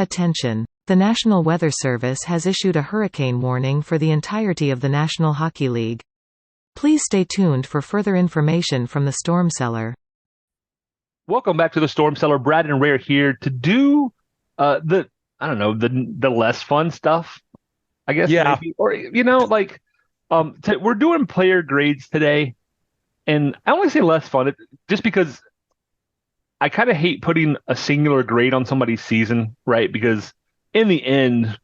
Attention! The National Weather Service has issued a hurricane warning for the entirety of the National Hockey League. Please stay tuned for further information from the Storm Cellar. Welcome back to the Storm Cellar. Brad and Ray are here to do the less fun stuff, I guess. Yeah. Maybe. Or we're doing player grades today, and I only say less fun just because I kind of hate putting a singular grade on somebody's season, right? Because in the end,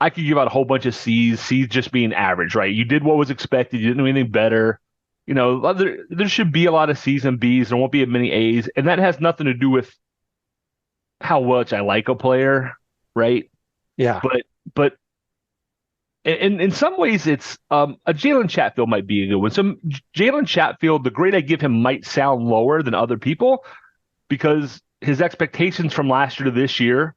I could give out a whole bunch of C's just being average, right? You did what was expected. You didn't do anything better. You know, there should be a lot of C's and B's. There won't be as many A's. And that has nothing to do with how much I like a player, right? Yeah. But in some ways, it's a Jalen Chatfield might be a good one. So Jalen Chatfield, the grade I give him might sound lower than other people because his expectations from last year to this year,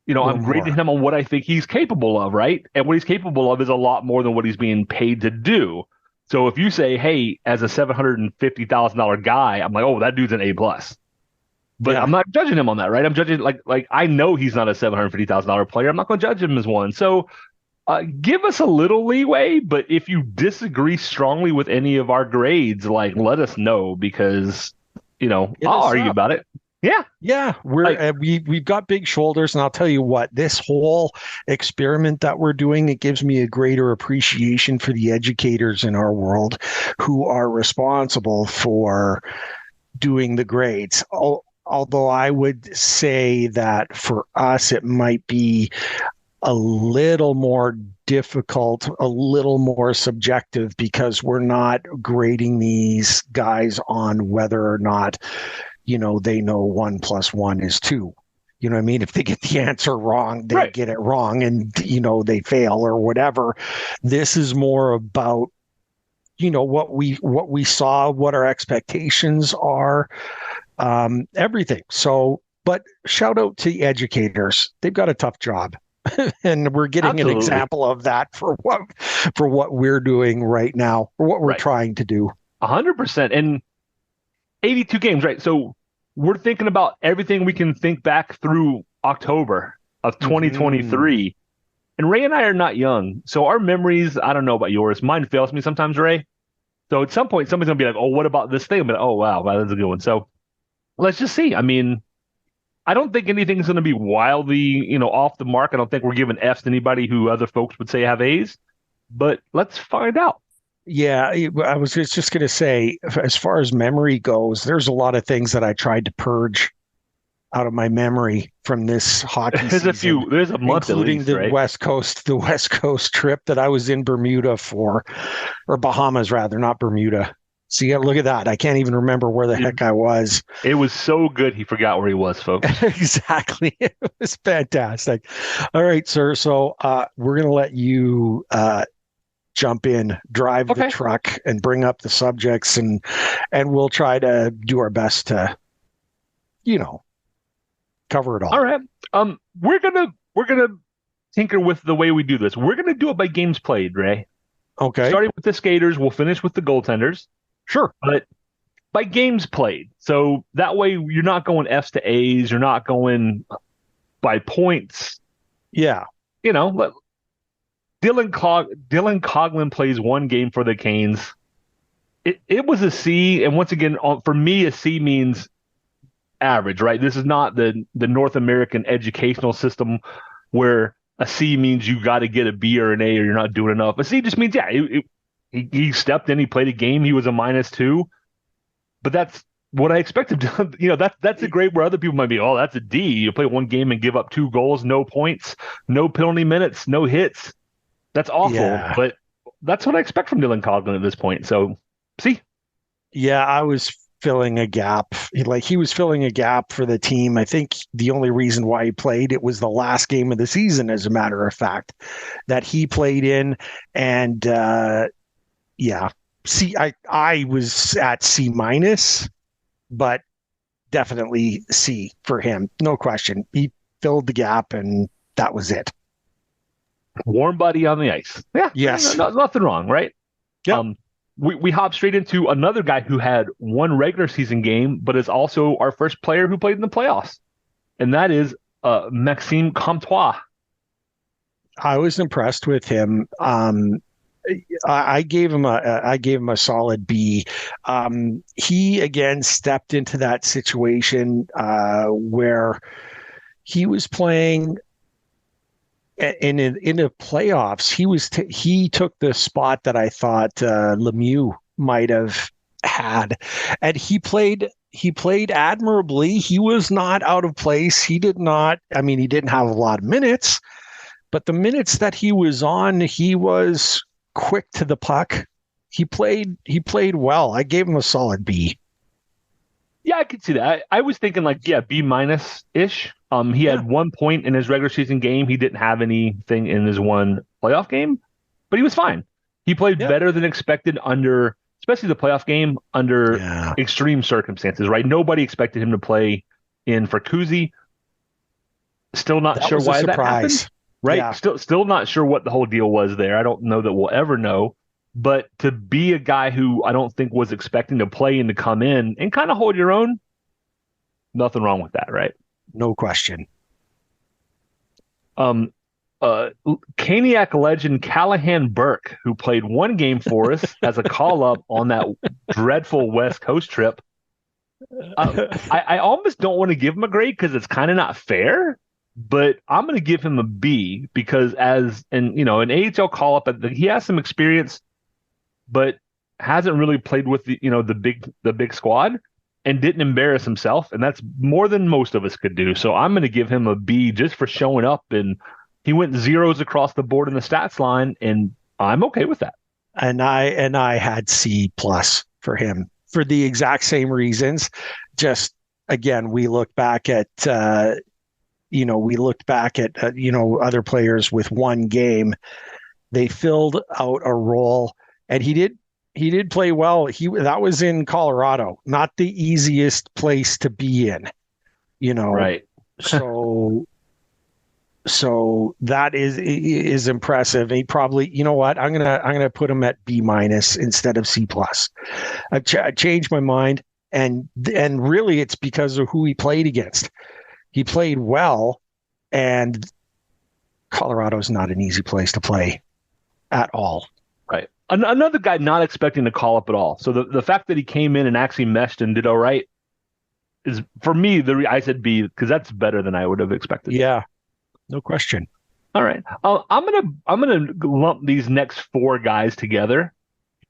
I'm grading him on what I think he's capable of, right? And what he's capable of is a lot more than what he's being paid to do. So if you say, hey, as a $750,000 guy, I'm like, oh, that dude's an A+. But I'm not judging him on that, right? I'm judging like I know he's not a $750,000 player. I'm not going to judge him as one. So give us a little leeway, but if you disagree strongly with any of our grades, let us know because, I'll argue about it. Yeah, we've got big shoulders, and I'll tell you what, this whole experiment that we're doing, it gives me a greater appreciation for the educators in our world who are responsible for doing the grades. Although I would say that for us, it might be a little more difficult, a little more subjective, because we're not grading these guys on whether or not they know 1 + 1 is 2. You know what I mean? If they get the answer wrong, they get it wrong and, they fail or whatever. This is more about, what we saw, what our expectations are, everything. So, but shout out to the educators. They've got a tough job. And we're getting an example of that for what we're doing right now, or what we're trying to do. 100%. And 82 games, right? So we're thinking about everything we can think back through October of 2023. Mm-hmm. And Ray and I are not young. So our memories, I don't know about yours. Mine fails me sometimes, Ray. So at some point, somebody's going to be like, oh, what about this thing? I'll be like, oh, wow, that's a good one. So let's just see. I mean, I don't think anything's going to be wildly, off the mark. I don't think we're giving F's to anybody who other folks would say have A's. But let's find out. Yeah, I was just going to say, as far as memory goes, there's a lot of things that I tried to purge out of my memory from this hockey season. There's a month including at least, right? the West Coast trip that I was in Bermuda for, or Bahamas rather, not Bermuda. See, look at that. I can't even remember where the heck I was. It was so good he forgot where he was, folks. Exactly. It was fantastic. All right, sir. So we're going to let you jump in, drive the truck, and bring up the subjects, and we'll try to do our best to, cover it all. All right. We're gonna tinker with the way we do this. We're gonna do it by games played, Ray. Okay. Starting with the skaters, we'll finish with the goaltenders. Sure. But by games played. So that way you're not going F's to A's, you're not going by points. Yeah. Dylan Coghlan plays one game for the Canes. It was a C, and once again, for me, a C means average, right? This is not the North American educational system where a C means you got to get a B or an A or you're not doing enough. A C just means, he stepped in, he played a game, he was a -2, but that's what I expected. That's a grade where other people might be, oh, that's a D. You play one game and give up 2 goals, no points, no penalty minutes, no hits. That's awful, but that's what I expect from Dylan Coghlan at this point. So, see? Yeah, I was filling a gap. He was filling a gap for the team. I think the only reason why he played, it was the last game of the season, as a matter of fact, that he played in. And I was at C-, but definitely C for him. No question. He filled the gap, and that was it. Warm buddy on the ice. Yeah. Yes. Nothing wrong, right? Yeah. We hop straight into another guy who had one regular season game, but is also our first player who played in the playoffs. And that is Maxime Comtois. I was impressed with him. I gave him a solid B. He again stepped into that situation where he was playing in the playoffs. He took the spot that I thought Lemieux might have had, and he played admirably. He was not out of place. He didn't have a lot of minutes, but the minutes that he was on, he was quick to the puck. He played well. I gave him a solid B. Yeah, I could see that. I was thinking B minus ish. He had 1 point in his regular season game. He didn't have anything in his one playoff game, but he was fine. He played better than expected under, especially the playoff game, under extreme circumstances, right? Nobody expected him to play in for Kuzi. Still not sure why that happened. Right. Yeah. Still not sure what the whole deal was there. I don't know that we'll ever know. But to be a guy who I don't think was expecting to play and to come in and kind of hold your own, nothing wrong with that, right? No question. Caniac legend Callahan Burke, who played one game for us as a call-up on that dreadful West Coast trip. I almost don't want to give him a grade because it's kind of not fair. But I'm going to give him a B because an AHL call-up, he has some experience, but hasn't really played with the big squad and didn't embarrass himself, and that's more than most of us could do. So I'm going to give him a B just for showing up, and he went zeros across the board in the stats line, and I'm okay with that. And I had C+ for him for the exact same reasons. Just again, we look back at. Other players with one game. They filled out a role, and he did play well. That was in Colorado, not the easiest place to be in, Right. So that is impressive. He probably, I'm gonna put him at B- instead of C+. I've changed my mind, and really it's because of who he played against. He played well, and Colorado's not an easy place to play at all. Right. Another guy not expecting to call up at all. So the fact that he came in and actually meshed and did all right is, for me, I said B because that's better than I would have expected. Yeah, no question. All right. I'm gonna lump these next four guys together.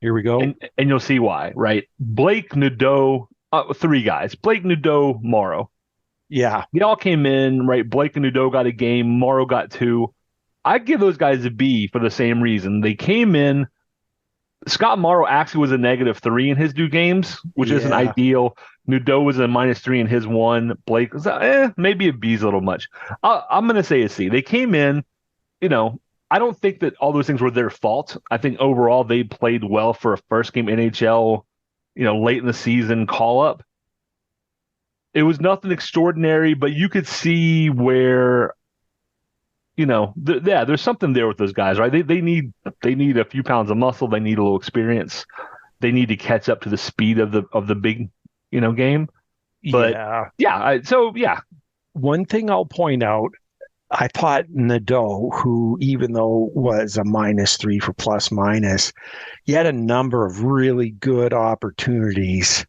Here we go. And you'll see why, right? Blake, Nadeau, three guys. Blake, Nadeau, Morrow. Yeah. They all came in, right? Blake and Nadeau got a game. Morrow got two. I give those guys a B for the same reason. They came in. Scott Morrow actually was a -3 in his two games, which isn't ideal. Nadeau was a -3 in his one. Blake was maybe a B's a little much. I'm going to say a C. They came in, I don't think that all those things were their fault. I think overall they played well for a first game NHL, late in the season call up. It was nothing extraordinary, but you could see where, there's something there with those guys, right? They need a few pounds of muscle. They need a little experience. They need to catch up to the speed of the big, game. But yeah. One thing I'll point out, I thought Nadeau, who even though was a -3 for plus-minus, he had a number of really good opportunities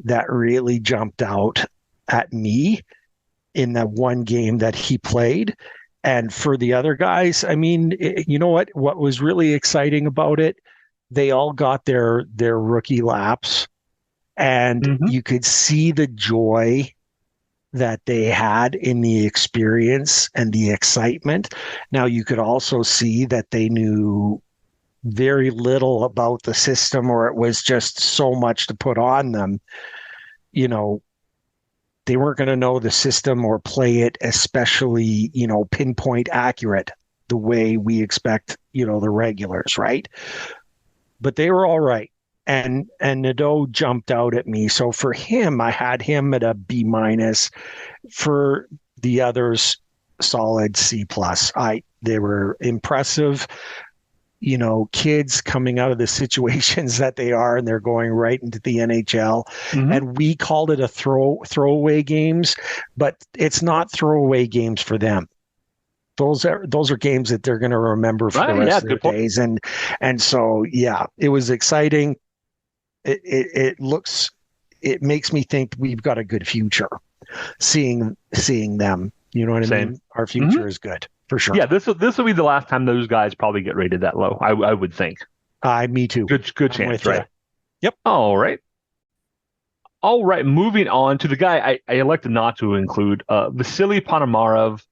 that really jumped out at me in that one game that he played. And for the other guys, you know what was really exciting about it? They all got their rookie laps, and you could see the joy that they had in the experience and the excitement. Now you could also see that they knew very little about the system, or it was just so much to put on them. They weren't going to know the system or play it especially, pinpoint accurate the way we expect, the regulars, right? But they were all right. And Nadeau jumped out at me. So for him, I had him at a B-. For the others, solid C+. They were impressive. kids coming out of the situations that they are, and they're going right into the NHL. Mhm. And we called it a throwaway games, but it's not throwaway games for them. Those are games that they're going to remember for the rest of their days. And so, yeah, it was exciting. It makes me think we've got a good future seeing them. You know what I mean? Our future is good for sure. Yeah, this will be the last time those guys probably get rated that low. I would think. Me too. Good chance, right? Yep. All right. Moving on to the guy I elected not to include, Vasily Ponomarev.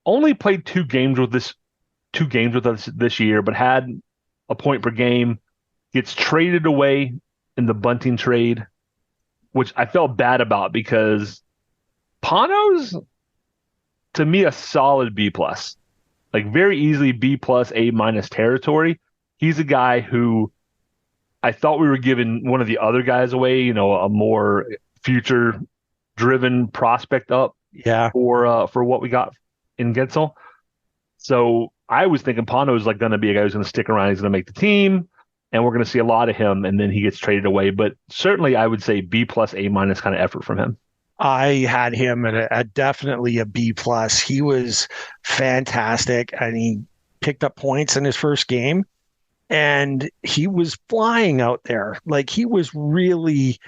Only played two games with us this year, but had a point per game. Gets traded away in the Bunting trade, which I felt bad about because Pano's, to me, a solid B+. Like very easily B+, A- territory. He's a guy who I thought we were giving one of the other guys away, a more future-driven prospect up. Yeah. For what we got in Gensel. So I was thinking Pano's like going to be a guy who's going to stick around. He's going to make the team, and we're going to see a lot of him, and then he gets traded away. But certainly I would say B+, A- kind of effort from him. I had him at definitely a B+. He was fantastic, and he picked up points in his first game, and he was flying out there. Like he was really.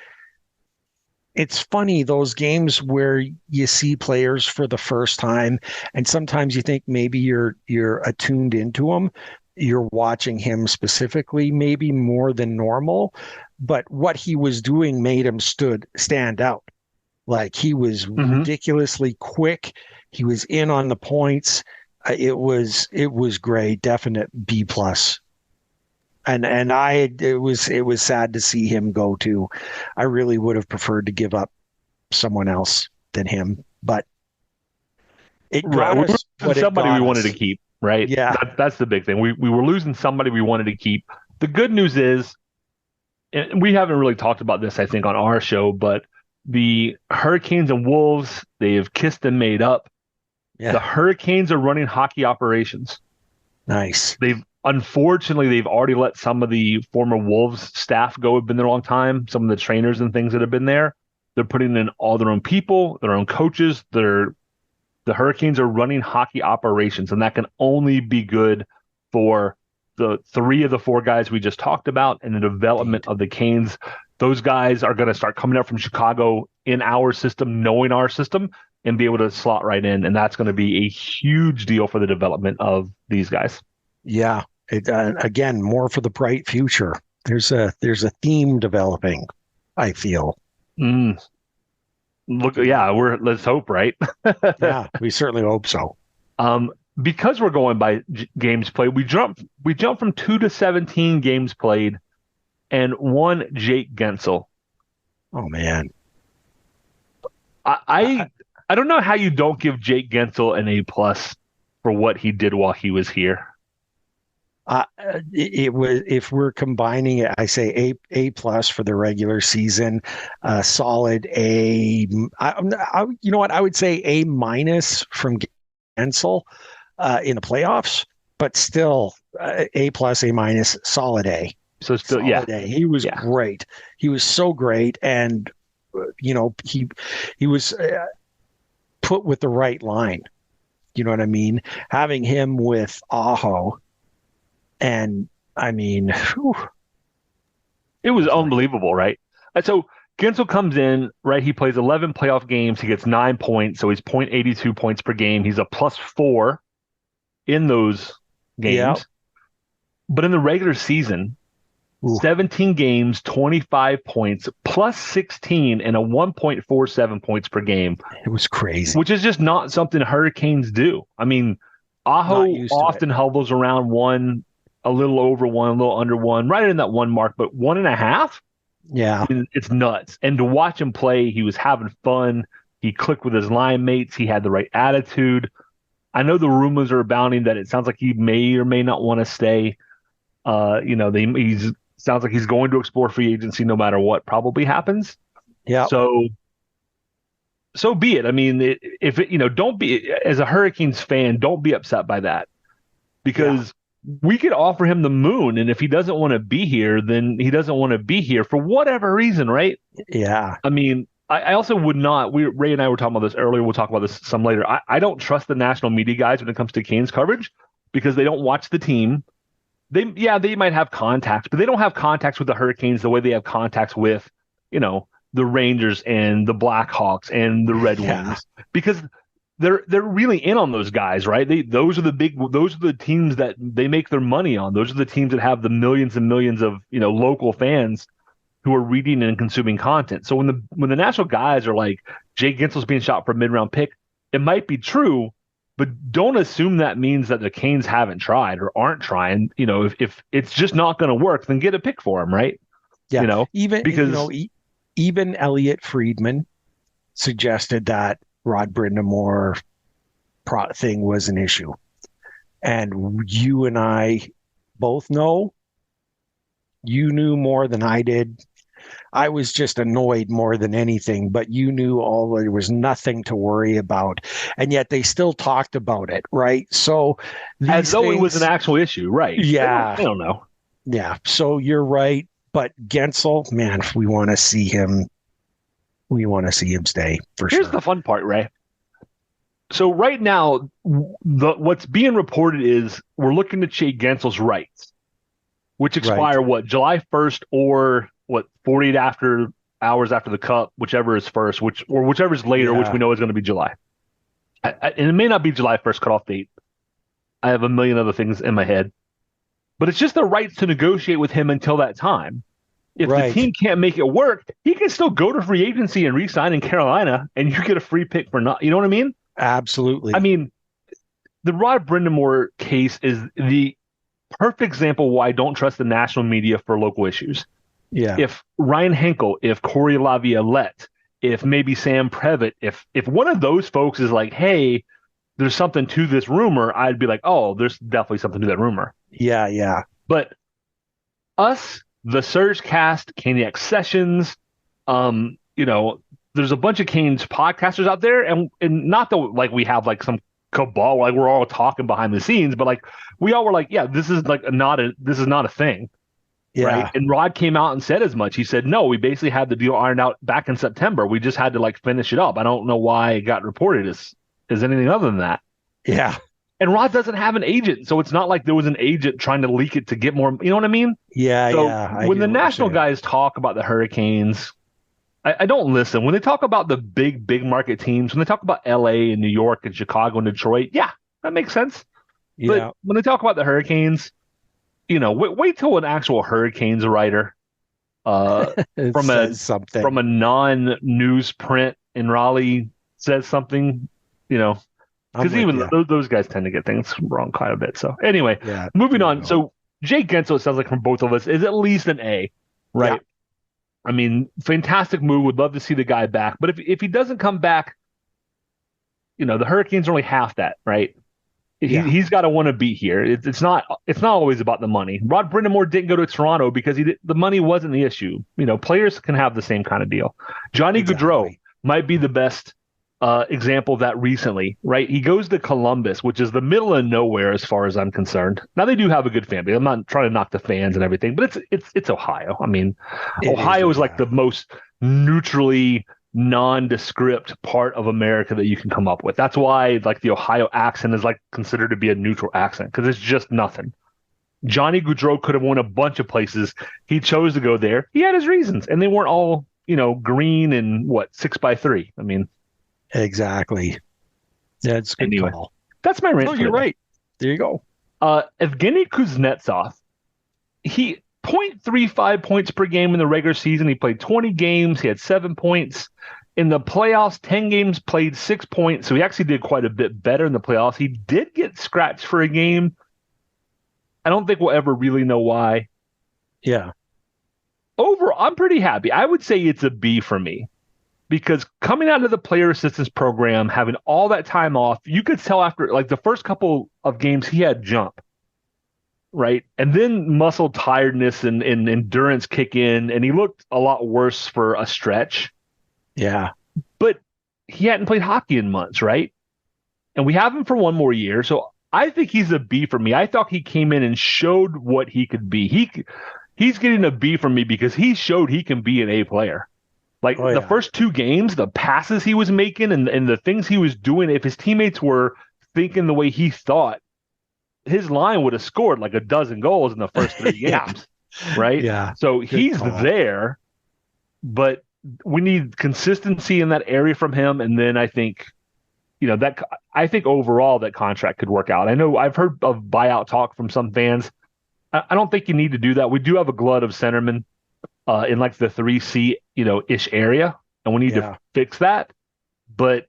It's funny, those games where you see players for the first time, and sometimes you think maybe you're attuned into them. You're watching him specifically, maybe more than normal, but what he was doing made him stand out. Like he was ridiculously quick. He was in on the points. It was great. Definite B+. And it was sad to see him go too. I really would have preferred to give up someone else than him, but it got us somebody we wanted to keep, right? Yeah, that's the big thing. We were losing somebody we wanted to keep. The good news is, and we haven't really talked about this, I think, on our show, but the Hurricanes and Wolves, they have kissed and made up. Yeah. The Hurricanes are running hockey operations. Nice. Unfortunately, they've already let some of the former Wolves staff go, have been there a long time. Some of the trainers and things that have been there. They're putting in all their own people, their own coaches. The Hurricanes are running hockey operations, and that can only be good for the 3 of the 4 guys we just talked about and the development of the Canes. Those guys are going to start coming up from Chicago in our system, knowing our system, and be able to slot right in. And that's going to be a huge deal for the development of these guys. Yeah. Again, more for the bright future. There's a theme developing, I feel. Let's hope, right? Yeah, we certainly hope so. Because we're going by games played, we jump from 2 to 17 games played, and 1 Jake Guentzel. Oh man, I don't know how you don't give Jake Guentzel an A+ for what he did while he was here. It was, if we're combining it, I say A+ for the regular season, solid A. You know what? I would say A- from Guentzel in the playoffs, but still A+, A-, solid A. So still, solid A. He was great. He was so great, and he was put with the right line. You know what I mean? Having him with Aho. And I mean, it was unbelievable, right? And so Guentzel comes in, right? He plays 11 playoff games. He gets 9 points, so he's 0.82 points per game. He's a +4 in those games. Yeah. But in the regular season, 17 games, 25 points, +16, and a 1.47 points per game. It was crazy. Which is just not something Hurricanes do. I mean, Aho often hovers around 1. A little over 1, a little under 1, right in that 1 mark, but 1.5? Yeah. It's nuts. And to watch him play, he was having fun. He clicked with his line mates. He had the right attitude. I know the rumors are abounding that it sounds like he may or may not want to stay. He sounds like he's going to explore free agency no matter what probably happens. Yeah. So be it. I mean, don't be, as a Hurricanes fan, don't be upset by that, because we could offer him the moon, and if he doesn't want to be here, then he doesn't want to be here for whatever reason, right? Yeah. I mean, I also would not. Ray and I were talking about this earlier. We'll talk about this some later. I don't trust the national media guys when it comes to Canes coverage because they don't watch the team. They might have contacts, but they don't have contacts with the Hurricanes the way they have contacts with, the Rangers and the Blackhawks and the Red Wings because they're really in on those guys, right? Those are the teams that they make their money on. Those are the teams that have the millions and millions of local fans who are reading and consuming content. So when the national guys are like Jake Gensel's being shot for a mid-round pick, it might be true, but don't assume that means that the Canes haven't tried or aren't trying. If it's just not going to work, then get a pick for him, right? Yeah. Even Elliot Friedman suggested that Rod Brind'Amour thing was an issue, and you and I both know. You knew more than I did. I was just annoyed more than anything, but you knew there was nothing to worry about. And yet they still talked about it, right? So as though it was an actual issue, right? Yeah. I don't know. Yeah. So you're right. But Guentzel, man, we want to see him. We want to see him stay for sure. Here's the fun part, Ray. So right now, what's being reported is we're looking to Jake Gensel's rights, which expire July 1st or 48 hours after the Cup, whichever is first, whichever is later, which we know is going to be July. And it may not be July 1st cutoff date. I have a million other things in my head, but it's just the rights to negotiate with him until that time. If the team can't make it work, he can still go to free agency and re-sign in Carolina, and you get a free pick for not. You know what I mean? Absolutely. I mean, the Rod Brind'Amour case is the perfect example why I don't trust the national media for local issues. Yeah. If Ryan Henkel, if Corey Laviolette, if maybe Sam Previtt, if one of those folks is like, hey, there's something to this rumor, I'd be like, oh, there's definitely something to that rumor. Yeah, yeah. But us, the Surge Cast, Caniac Sessions, there's a bunch of Canes podcasters out there, and not that like we have like some cabal, like we're all talking behind the scenes, but like we all were like, yeah, this is not a thing. Yeah. Right. And Rod came out and said as much. He said, no, we basically had the deal ironed out back in September. We just had to like finish it up. I don't know why it got reported as anything other than that. Yeah. And Rod doesn't have an agent. So it's not like there was an agent trying to leak it to get more. You know what I mean? Yeah. So yeah. When the national guys talk about the Hurricanes, I don't listen. When they talk about the big market teams, when they talk about LA and New York and Chicago and Detroit, yeah, that makes sense. Yeah. But when they talk about the Hurricanes, wait till an actual Hurricanes writer from a non-news print in Raleigh says something, because even those guys tend to get things wrong quite a bit. So anyway, moving on. So Jake Guentzel, it sounds like from both of us, is at least an A, right? Yeah. I mean, fantastic move. Would love to see the guy back. But if he doesn't come back, the Hurricanes are only half that, right? He's got to want to be here. It's not always about the money. Rod Brind'Amour didn't go to Toronto because the money wasn't the issue. Players can have the same kind of deal. Johnny Gaudreau might be the best example of that recently, right? He goes to Columbus, which is the middle of nowhere as far as I'm concerned. Now they do have a good fan base. I'm not trying to knock the fans and everything, but it's Ohio. I mean, Ohio is like the most neutrally nondescript part of America that you can come up with. That's why like the Ohio accent is like considered to be a neutral accent because it's just nothing. Johnny Gaudreau could have won a bunch of places. He chose to go there. He had his reasons, and they weren't all green and 6x3. I mean, exactly. That's good anyway. Call. That's my rant. No, you're right. There you go. Evgeny Kuznetsov. He 0.35 points per game in the regular season. He played 20 games. He had 7 points. In the playoffs, 10 games, played 6 points. So he actually did quite a bit better in the playoffs. He did get scratched for a game. I don't think we'll ever really know why. Yeah. Overall, I'm pretty happy. I would say it's a B for me. Because coming out of the player assistance program, having all that time off, you could tell after like the first couple of games he had jump. Right. And then muscle tiredness and endurance kick in, and he looked a lot worse for a stretch. Yeah. But he hadn't played hockey in months, right? And we have him for one more year. So I think he's a B for me. I thought he came in and showed what he could be. He's getting a B from me because he showed he can be an A player. Like the first two games, the passes he was making and the things he was doing, if his teammates were thinking the way he thought, his line would have scored like a dozen goals in the first three games. Right? Yeah. So he's there, but we need consistency in that area from him. And then I think, I think overall that contract could work out. I know I've heard of buyout talk from some fans. I don't think you need to do that. We do have a glut of centermen in like the 3C, ish area, and we need to fix that. But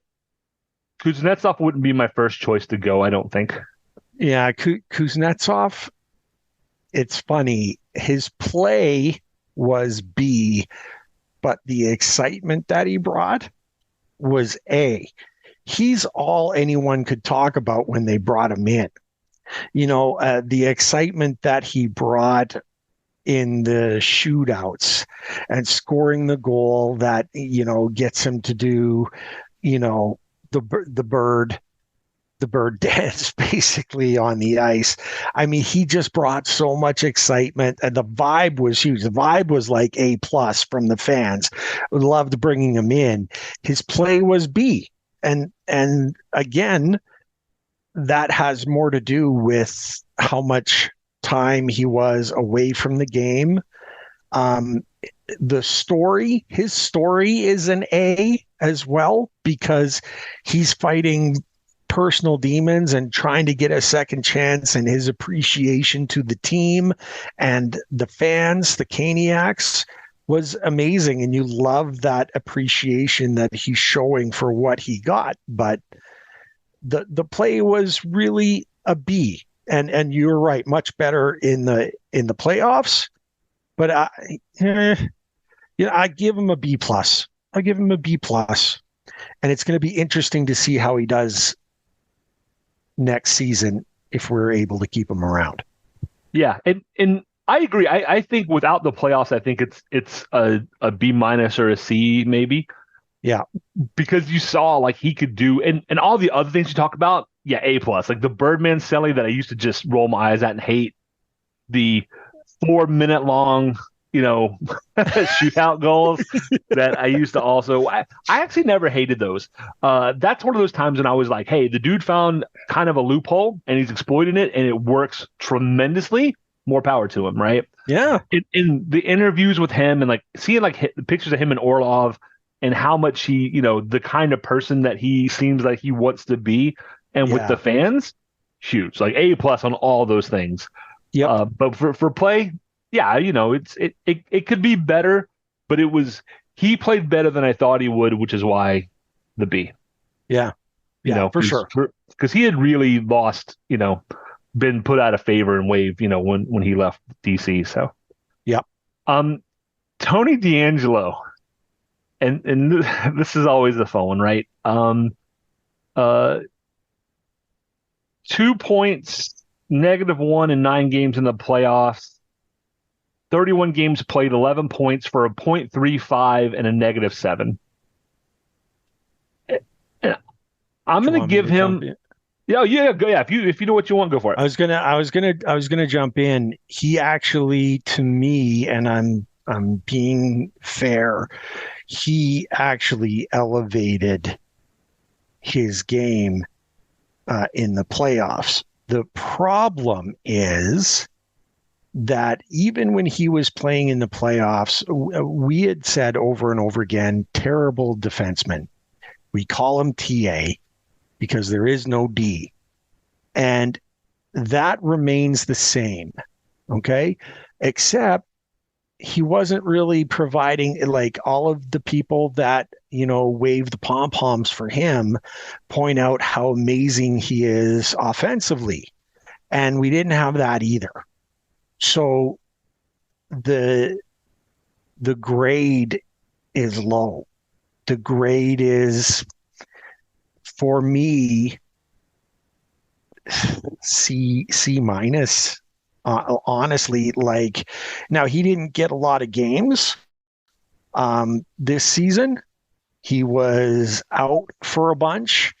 Kuznetsov wouldn't be my first choice to go, I don't think. Yeah, Kuznetsov, it's funny. His play was B, but the excitement that he brought was A. He's all anyone could talk about when they brought him in. The excitement that he brought in the shootouts and scoring the goal that, gets him to do, the bird dance basically on the ice. I mean, he just brought so much excitement, and the vibe was huge. The vibe was like A+ from the fans. Loved bringing him in. His play was B. And again, that has more to do with how much time he was away from the game. His story is an A as well, because he's fighting personal demons and trying to get a second chance, and his appreciation to the team and the fans, the Caniacs, was amazing. And you love that appreciation that he's showing for what he got. But the play was really a B. And you're right, much better in the playoffs. But I give him a B+. I give him a B+. And it's going to be interesting to see how he does next season if we're able to keep him around. Yeah, and I agree. I think without the playoffs, I think it's a B- or a C maybe. Yeah, because you saw like he could do and all the other things you talk about. Yeah, A+. Like the Birdman Selly that I used to just roll my eyes at and hate. The 4-minute long, shootout goals that I used to also. I actually never hated those. That's one of those times when I was like, hey, the dude found kind of a loophole and he's exploiting it, and it works tremendously. More power to him, right? Yeah. In the interviews with him and like seeing like pictures of him and Orlov and how much he, the kind of person that he seems like he wants to be, and with the fans, huge, like A+ on all those things. Yeah. But for play, yeah, it could be better, but he played better than I thought he would, which is why the B. Yeah. Yeah, for sure. Because he had really lost, been put out of favor and waived, when he left DC. So, yeah. Tony DeAngelo, and this is always the fun one, right? 2 points, -1 in 9 games in the playoffs. 31 games played, 11 points for a .35 and a -7. I'm going to give him. Yeah, go. Yeah, if you know what you want, go for it. I was gonna jump in. He actually, to me, and I'm being fair, he actually elevated his game in the playoffs. The problem is that even when he was playing in the playoffs, we had said over and over again, terrible defenseman. We call him TA because there is no D. And that remains the same, okay? Except he wasn't really providing, like, all of the people that, wave the pom-poms for him point out how amazing he is offensively. And we didn't have that either. So the grade is low. The grade is, for me, C-. Honestly, like, now he didn't get a lot of games this season. He was out for a bunch.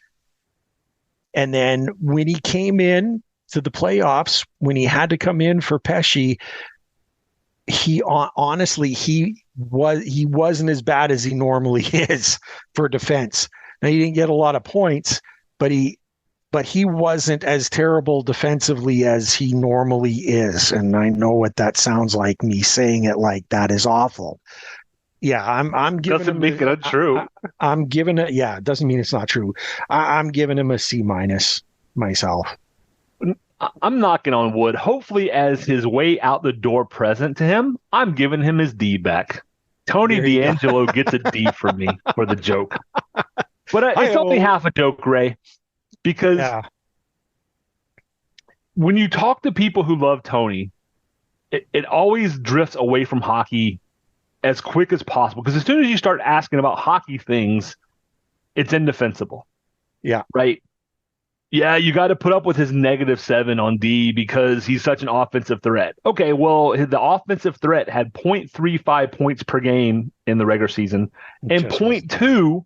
And then when he came in to the playoffs, when he had to come in for Pesce, he honestly he wasn't as bad as he normally is for defense. Now he didn't get a lot of points, but he wasn't as terrible defensively as he normally is. And I know what that sounds like. Me saying it like that is awful. Yeah, I'm giving doesn't make it untrue. I'm giving it. Yeah, it doesn't mean it's not true. I'm giving him a C- myself. I'm knocking on wood. Hopefully, as his way out the door present to him, I'm giving him his D back. Tony DeAngelo gets a D for me for the joke. But it's only half a joke, Ray, because when you talk to people who love Tony, it always drifts away from hockey as quick as possible. Because as soon as you start asking about hockey things, it's indefensible. Yeah. Right? Yeah, you got to put up with his -7 on D because he's such an offensive threat. Okay, well, the offensive threat had 0.35 points per game in the regular season and 0.2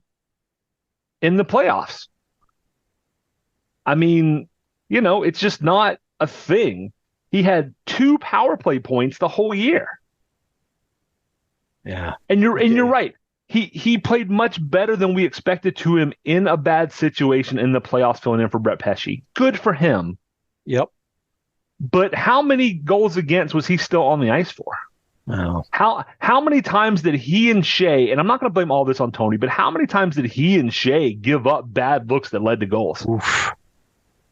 in the playoffs. I mean, it's just not a thing. He had 2 power play points the whole year. Yeah. And you're right. He played much better than we expected to him in a bad situation in the playoffs, filling in for Brett Pesce. Good for him. Yep. But how many goals against was he still on the ice for? Oh. How many times did he and Shea, and I'm not going to blame all this on Tony, but how many times did he and Shea give up bad looks that led to goals? Oof.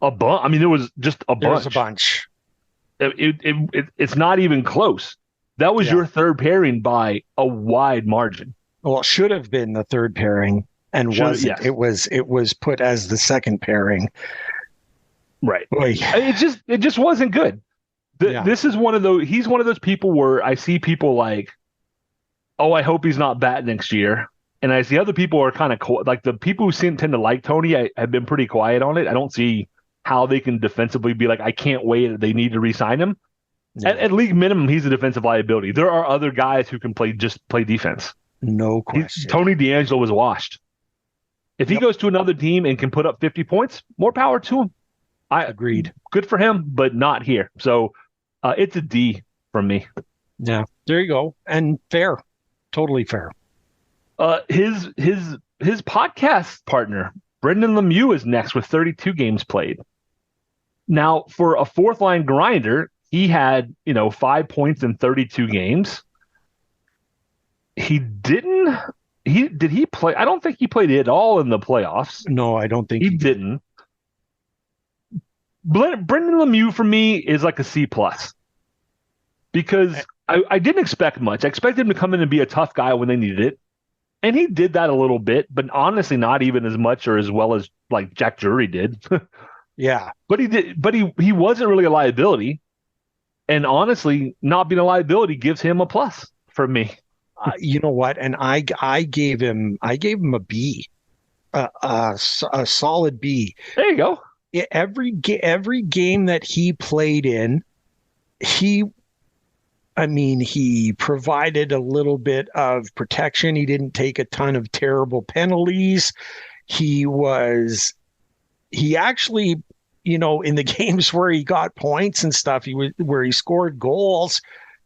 A bunch. I mean, there was just a bunch. There was a bunch. It's not even close. That was your third pairing by a wide margin. Well, it should have been the third pairing and wasn't. Yes. It was put as the second pairing. Right. It just wasn't good. This is one of those. He's one of those people where I see people like, oh, I hope he's not bad next year. And I see other people are kind of like the people who tend to like Tony. Have been pretty quiet on it. I don't see how they can defensively be like, I can't wait. They need to re-sign him. Yeah. At league minimum, he's a defensive liability. There are other guys who can play defense. No question. Tony DeAngelo was washed. If he goes to another team and can put up 50 points, more power to him. I agreed. Good for him, but not here. So it's a D from me. Yeah, there you go. And fair. Totally fair. His podcast partner, Brendan Lemieux, is next with 32 games played. Now, for a fourth line grinder, he had, 5 points in 32 games. Did he play? I don't think he played at all in the playoffs. No, I don't think he didn't. Brendan Lemieux for me is like a C+, because I didn't expect much. I expected him to come in and be a tough guy when they needed it. And he did that a little bit, but honestly, not even as much or as well as like Jack Drury did. Yeah. But he wasn't really a liability. And honestly, not being a liability gives him a plus for me. You know what? And I gave him a B, a solid B. There you go. Every game that he played in, he provided a little bit of protection. He didn't take a ton of terrible penalties. He actually, in the games where he got points and stuff, where he scored goals,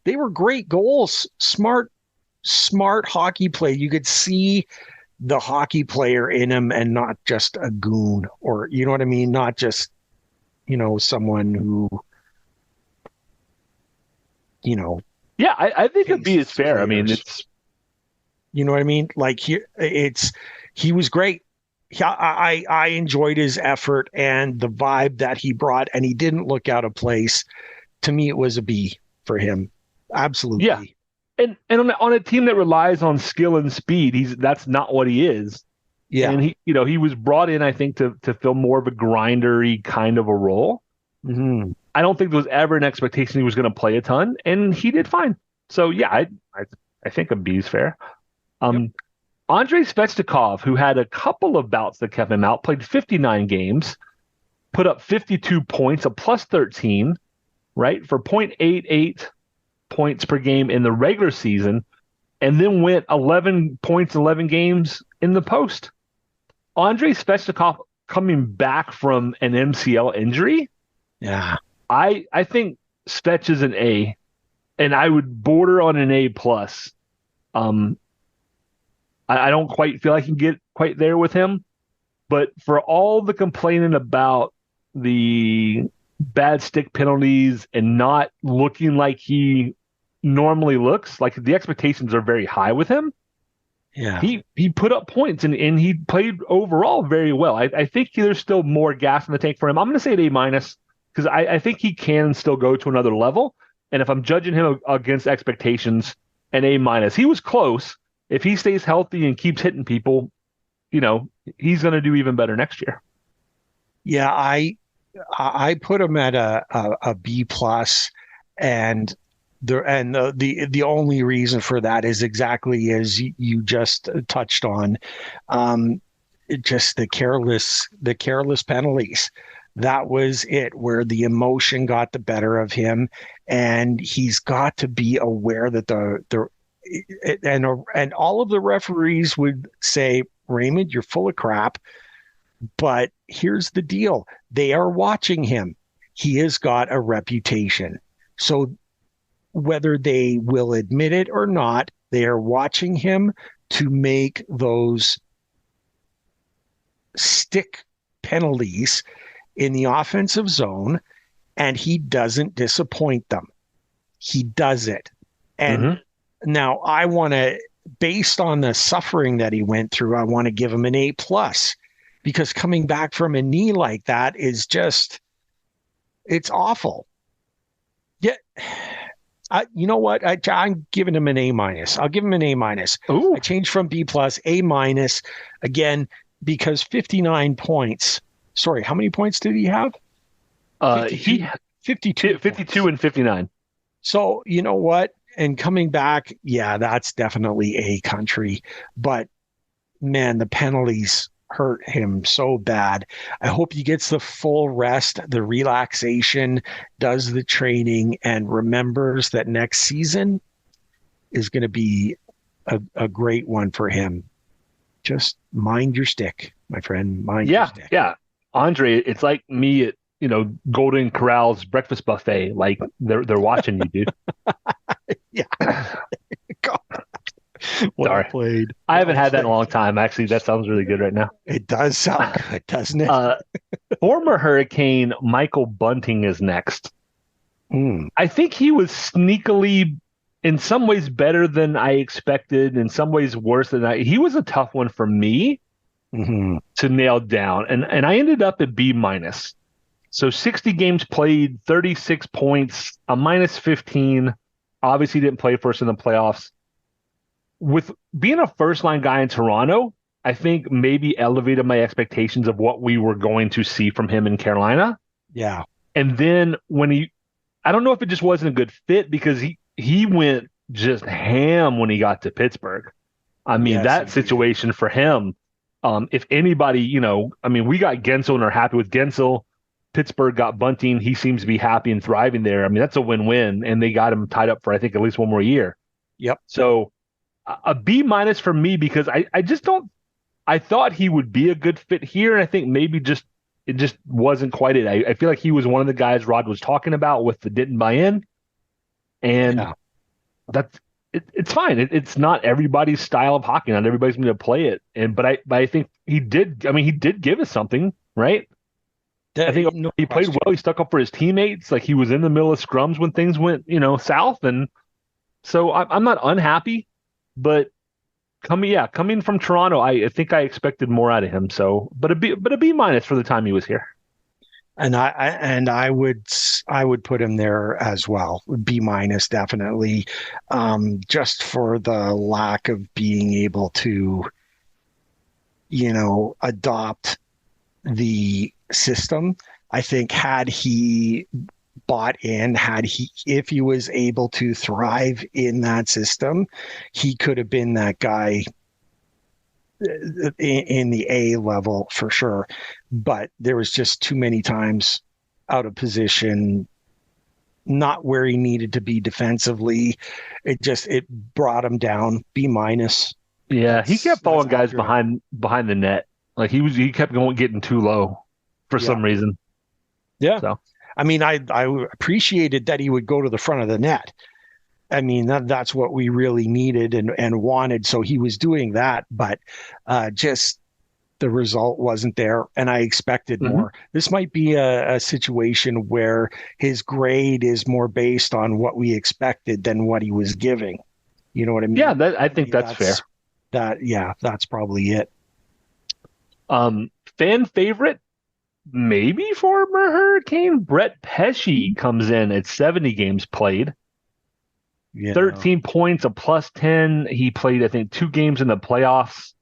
they were great goals. Smart hockey play. You could see the hockey player in him and not just a goon, or, you know what I mean? Not just, someone who, Yeah, I think a B is fair. I mean, it's, you know what I mean? Like he was great. I enjoyed his effort and the vibe that he brought, and he didn't look out of place. To me, it was a B for him. Absolutely. Yeah. And on a team that relies on skill and speed, that's not what he is. Yeah. And he was brought in, I think, to fill more of a grindery kind of a role. Mm-hmm. I don't think there was ever an expectation he was going to play a ton, and he did fine. So yeah, I think a B is fair. Yep. Andrei Svechnikov, who had a couple of bouts that kept him out, played 59 games, put up 52 points, a plus 13, right, for 0.88 points per game in the regular season, and then went 11 points, 11 games in the post. Andrei Svechnikov coming back from an MCL injury, Yeah. I think Svetch is an A, and I would border on an A plus. I don't quite feel I can get quite there with him, but for all the complaining about the bad stick penalties and not looking like he normally looks, like the expectations are very high with him. Yeah. He put up points and he played overall very well. I think there's still more gas in the tank for him. I'm going to say an A minus because I think he can still go to another level. And if I'm judging him against expectations, an A minus. He was close. If he stays healthy and keeps hitting people, he's going to do even better next year. Yeah, I put him at a B plus, and the only reason for that is exactly as you just touched on, just the careless penalties. That was it, where the emotion got the better of him, and he's got to be aware that and all of the referees would say, Raymond, you're full of crap. But here's the deal. They are watching him. He has got a reputation. So whether they will admit it or not, they are watching him to make those stick penalties in the offensive zone, and he doesn't disappoint them. He does it. And now I want to, based on the suffering that he went through, I want to give him an A plus, because coming back from a knee like that is just, it's awful. Yeah. You know what? I'm giving him an A minus. I'll give him an A minus. I changed from B plus, A minus, again, because 59 points. Sorry, how many points did he have? 52 and 59. So, you know what? And coming back, yeah, that's definitely A country. But man, the penalties hurt him so bad. I hope he gets the full rest, the relaxation, does the training, and remembers that next season is going to be a great one for him. Just mind your stick, my friend. Mind your stick. Yeah. Andre, it's like me at Golden Corral's breakfast buffet. Like they're watching you, dude. Yeah. Well Sorry. played. I haven't had that in a long time. Actually, that sounds really good right now. It does sound good, doesn't it? Former Hurricane Michael Bunting is next. I think he was sneakily, in some ways, better than I expected. In some ways, worse than he was a tough one for me to nail down, and I ended up at B minus. So 60 games played, 36 points, a minus 15. Obviously, didn't play for us in the playoffs. With being a first-line guy in Toronto, I think maybe elevated my expectations of what we were going to see from him in Carolina. Yeah. And then I don't know if it just wasn't a good fit, because he went just ham when he got to Pittsburgh. I mean, that situation for him, if anybody, we got Gensel and are happy with Gensel. Pittsburgh got Bunting. He seems to be happy and thriving there. I mean, that's a win-win, and they got him tied up for, I think, at least one more year. Yep. So a B minus for me, because I thought he would be a good fit here, and I think maybe it just wasn't quite it. I feel like he was one of the guys Rod was talking about with the didn't buy in, and it's fine. It's not everybody's style of hockey. Not everybody's going to play it, but I think he did. I mean, he did give us something, right? I think he played well. He stuck up for his teammates. Like, he was in the middle of scrums when things went, south. And so I'm not unhappy, but coming from Toronto, I think I expected more out of him. So, but a B minus for the time he was here. And I would put him there as well. B minus, definitely, just for the lack of being able to, adopt the system. I think had he bought in, if he was able to thrive in that system, he could have been that guy in the A level for sure. But there was just too many times out of position, not where he needed to be defensively. It brought him down. B minus. Yeah, he kept following guys behind the net. Like he kept getting too low for some reason. Yeah. So I mean, I appreciated that he would go to the front of the net. I mean, that's what we really needed and wanted. So he was doing that, but just the result wasn't there, and I expected more. This might be a situation where his grade is more based on what we expected than what he was giving. You know what I mean? Yeah, I think that's fair. That's probably it. Fan favorite, maybe former Hurricane Brett Pesce comes in at 70 games played. 13 points, a +10. He played, I think, 2 games in the playoffs.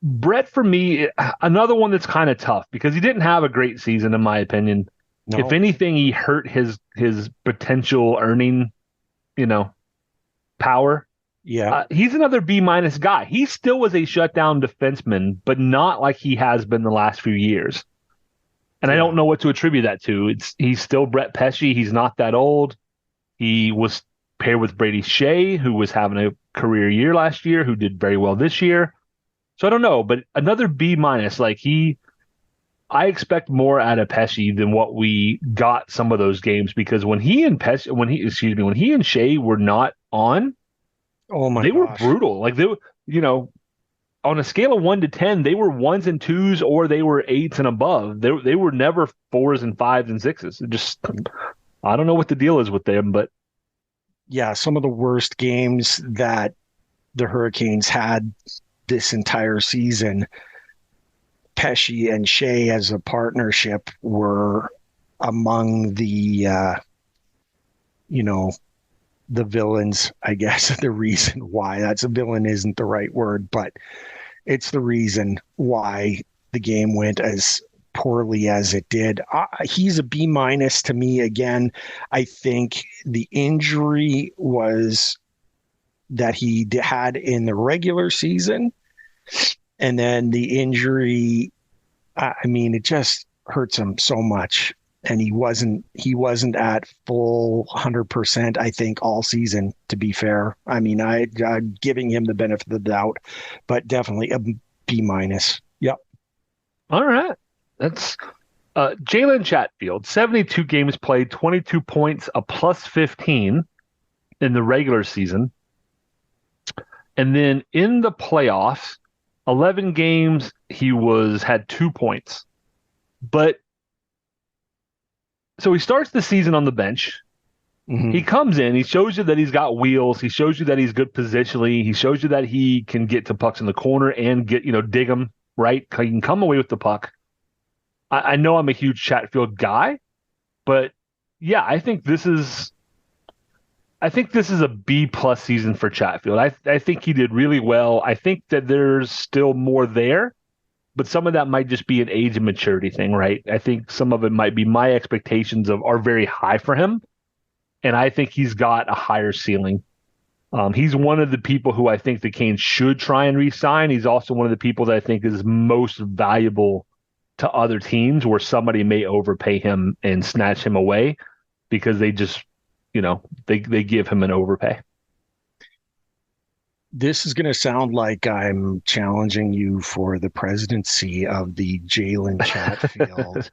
Brett, for me, another one that's kind of tough because he didn't have a great season, in my opinion. No. If anything, he hurt his potential earning, power. Yeah. He's another B- guy. He still was a shutdown defenseman, but not like he has been the last few years. And I don't know what to attribute that to. He's still Brett Pesce. He's not that old. He was paired with Brady Shea, who was having a career year last year, who did very well this year. So I don't know, but another B-. Like I expect more out of Pesce than what we got some of those games, because when he and Shea were not on, they were brutal. Like they were, on a scale of 1 to 10, they were 1s and 2s, or they were 8s and above. They were never 4s and 5s and 6s. It just, I don't know what the deal is with them, but yeah, some of the worst games that the Hurricanes had this entire season, Pesce and Shea as a partnership were among the the villains, I guess. The reason why, that's a villain isn't the right word, but it's the reason why the game went as poorly as it did. He's a B- to me. Again, I think the injury was that he had in the regular season, and then the injury, I mean, it just hurts him so much. And he wasn't at full 100%, I think, all season, to be fair. I mean, I'm giving him the benefit of the doubt, but definitely a B-. Yep. All right. That's Jalen Chatfield, 72 games played, 22 points, a +15 in the regular season. And then in the playoffs, 11 games, he had 2 points. But so he starts the season on the bench. Mm-hmm. He comes in, he shows you that he's got wheels, he shows you that he's good positionally, he shows you that he can get to pucks in the corner and dig them, right? He can come away with the puck. I know I'm a huge Chatfield guy, but yeah, I think this is a B+ season for Chatfield. I think he did really well. I think that there's still more there, but some of that might just be an age and maturity thing, right? I think some of it might be my expectations are very high for him, and I think he's got a higher ceiling. He's one of the people who I think the Canes should try and re-sign. He's also one of the people that I think is most valuable to other teams, where somebody may overpay him and snatch him away because they just, they give him an overpay. This is going to sound like I'm challenging you for the presidency of the Jalen Chatfield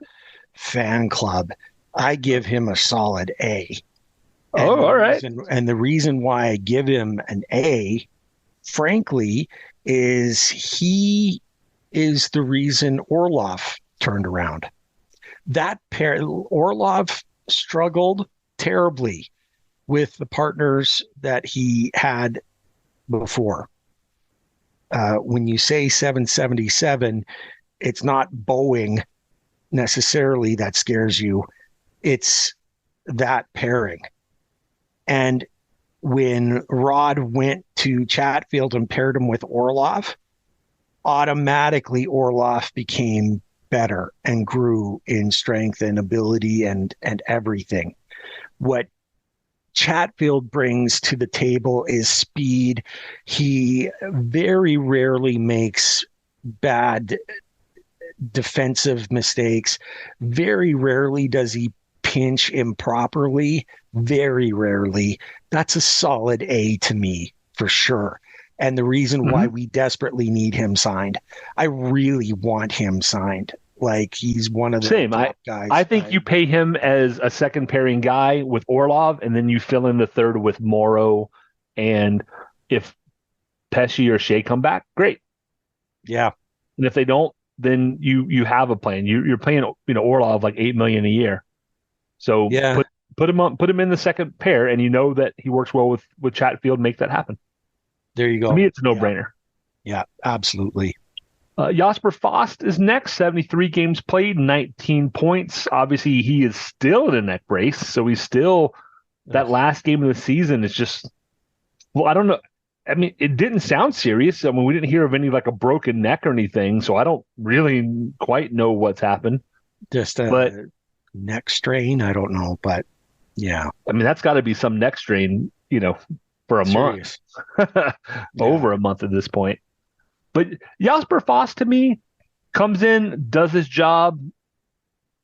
fan club. I give him a solid A. All right. And the reason why I give him an A, frankly, is he is the reason Orlov turned around. That pair, Orlov struggled terribly with the partners that he had before. When you say 777, it's not Boeing necessarily that scares you. It's that pairing. And when Rod went to Chatfield and paired him with Orlov, automatically Orlov became better and grew in strength and ability and everything. What Chatfield brings to the table is speed. He very rarely makes bad defensive mistakes. Very rarely does he pinch improperly. Very rarely. That's a solid A to me, for sure. and the reason why we desperately need him signed. I really want him signed. Like, he's one of the top guys. I think you pay him as a second pairing guy with Orlov, and then you fill in the third with Morrow, and if Pesce or Shea come back, great. Yeah. And if they don't, then you have a plan. You're paying Orlov like $8 million a year. So put him in the second pair, and you know that he works well with Chatfield. Make that happen. There you go. To me, it's a no-brainer. Yeah, absolutely. Jasper Fast is next. 73 games played, 19 points. Obviously, he is still in a neck brace, so he's still that last game of the season is just. Well, I don't know. I mean, it didn't sound serious. I mean, we didn't hear of any like a broken neck or anything, so I don't really quite know what's happened. Just a neck strain. I don't know, but yeah. I mean, that's got to be some neck strain, for a month, over a month at this point. But Jasper Fast, to me, comes in, does his job.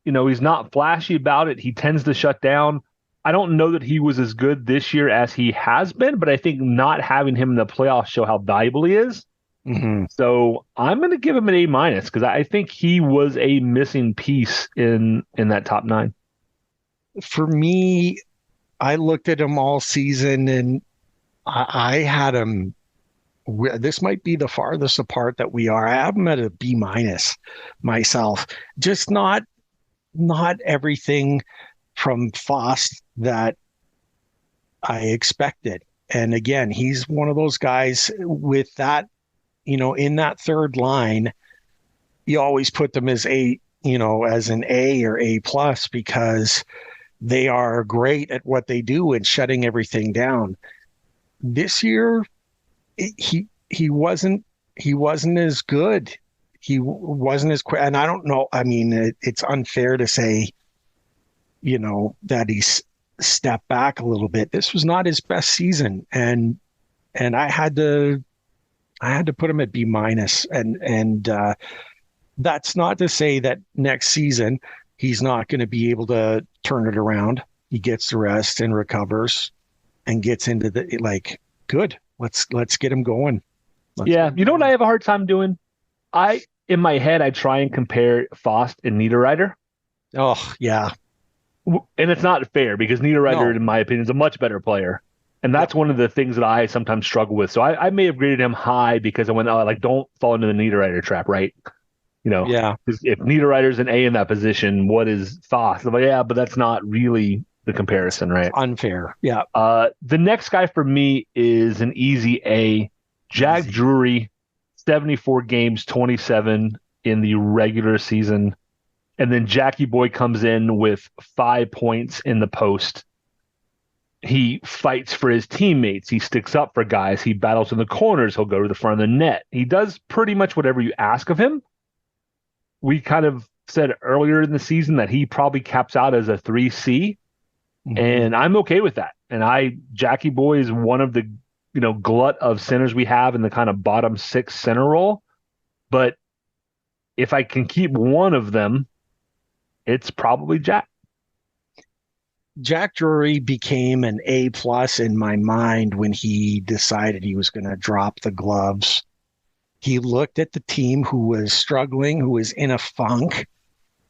He's not flashy about it. He tends to shut down. I don't know that he was as good this year as he has been, but I think not having him in the playoffs show how valuable he is. Mm-hmm. So I'm going to give him an A- because I think he was a missing piece in that top 9. For me, I looked at him all season, and I had him. This might be the farthest apart that we are. I have him at a B- myself. Just not everything from Fast that I expected. And again, he's one of those guys with that, in that third line, you always put them as as an A or A+ because they are great at what they do and shutting everything down. This year, he wasn't as good. He wasn't as quick. And I don't know. I mean, it's unfair to say, that he's stepped back a little bit. This was not his best season. And I had to put him at B-. And that's not to say that next season he's not going to be able to turn it around. He gets the rest and recovers and gets into the good. Let's get him going. You know what I have a hard time doing? In my head, I try and compare Fast and Niederreiter. Oh, yeah. And it's not fair because Niederreiter, in my opinion, is a much better player. And that's one of the things that I sometimes struggle with. So I may have graded him high because I went, don't fall into the Niederreiter trap, right? Yeah. If Niederreiter's an A in that position, what is Fast? I'm like, yeah, but that's not really the comparison, right? Unfair. Yeah. The next guy for me is an easy A. Jack Drury, 74 games, 27 in the regular season. And then Jackie Boy comes in with 5 points in the post. He fights for his teammates. He sticks up for guys. He battles in the corners. He'll go to the front of the net. He does pretty much whatever you ask of him. We kind of said earlier in the season that he probably caps out as a 3C. Mm-hmm. And I'm okay with that. And Jackie Boy is one of the, glut of centers we have in the kind of bottom 6 center role. But if I can keep one of them, it's probably Jack. Jack Drury became an A+ in my mind when he decided he was going to drop the gloves. He looked at the team who was struggling, who was in a funk,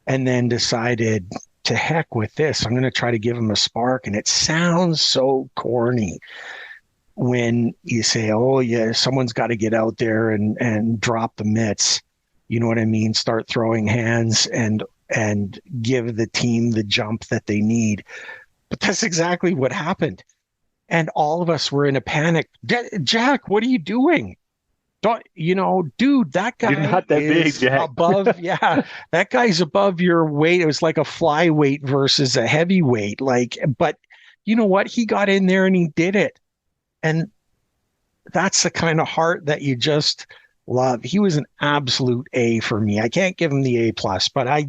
and then decided, to heck with this. I'm going to try to give him a spark. And it sounds so corny when you say, oh, yeah, someone's got to get out there and drop the mitts. You know what I mean? Start throwing hands and give the team the jump that they need. But that's exactly what happened. And all of us were in a panic. Jack, what are you doing? Dude, that guy You're not that is big, Jack. above. Yeah, that guy's above your weight. It was like a flyweight versus a heavyweight. But you know what? He got in there and he did it. And that's the kind of heart that you just love. He was an absolute A for me. I can't give him the A+, but I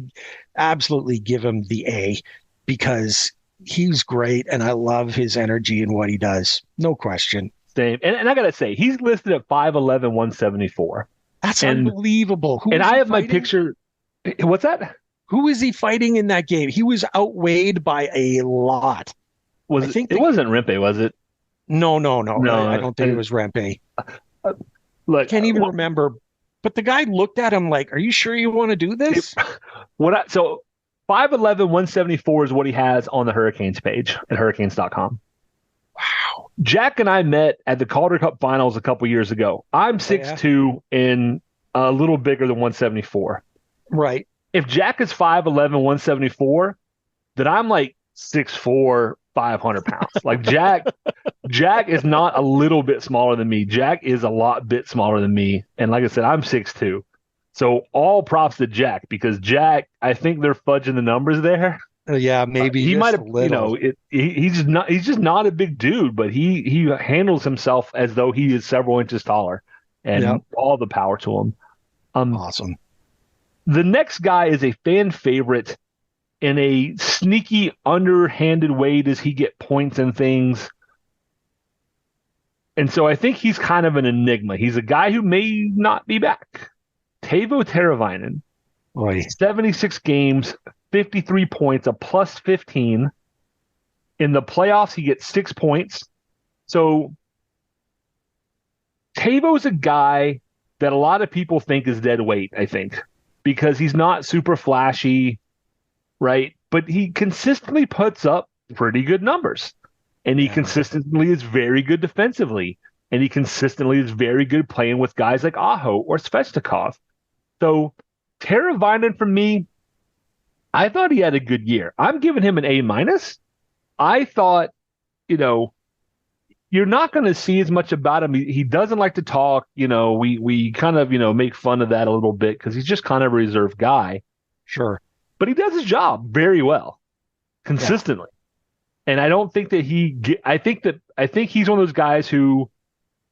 absolutely give him the A because he's great and I love his energy and what he does. No question. Same. And I got to say, he's listed at 5'11", 174. That's unbelievable. And I have my picture. What's that? Who is he fighting in that game? He was outweighed by a lot. It wasn't Rempe, was it? No. I don't think it was Rempe. Look, Can't even remember. But the guy looked at him like, "Are you sure you want to do this?" So 5'11", 174 is what he has on the Hurricanes page at Hurricanes.com. Wow. Jack and I met at the Calder Cup Finals a couple years ago. I'm 6'2" and a little bigger than 174. Right. If Jack is 5'11", 174, then I'm like 6'4", 500 pounds. Like Jack is not a little bit smaller than me. Jack is a lot bit smaller than me. And like I said, I'm 6'2". So all props to Jack, because Jack, I think they're fudging the numbers there. Yeah, maybe he might have, little. he's just not a big dude, but he handles himself as though he is several inches taller, and all the power to him. Awesome. The next guy is a fan favorite in a sneaky, underhanded way. Does he get points and things? And so I think he's kind of an enigma. He's a guy who may not be back. Teuvo Teravainen, 76 games, 53 points, a plus 15. In the playoffs, he gets 6 points. So Teuvo's a guy that a lot of people think is dead weight, I think, because he's not super flashy, right? But he consistently puts up pretty good numbers. And he consistently is very good defensively. And he consistently is very good playing with guys like Aho or Svechnikov. So Teravainen, for me, I thought he had a good year. I'm giving him an A-. I thought, you're not going to see as much about him. He doesn't like to talk. We kind of, make fun of that a little bit because he's just kind of a reserved guy. Sure. But he does his job very well, consistently. Yeah. And I don't think that I think he's one of those guys who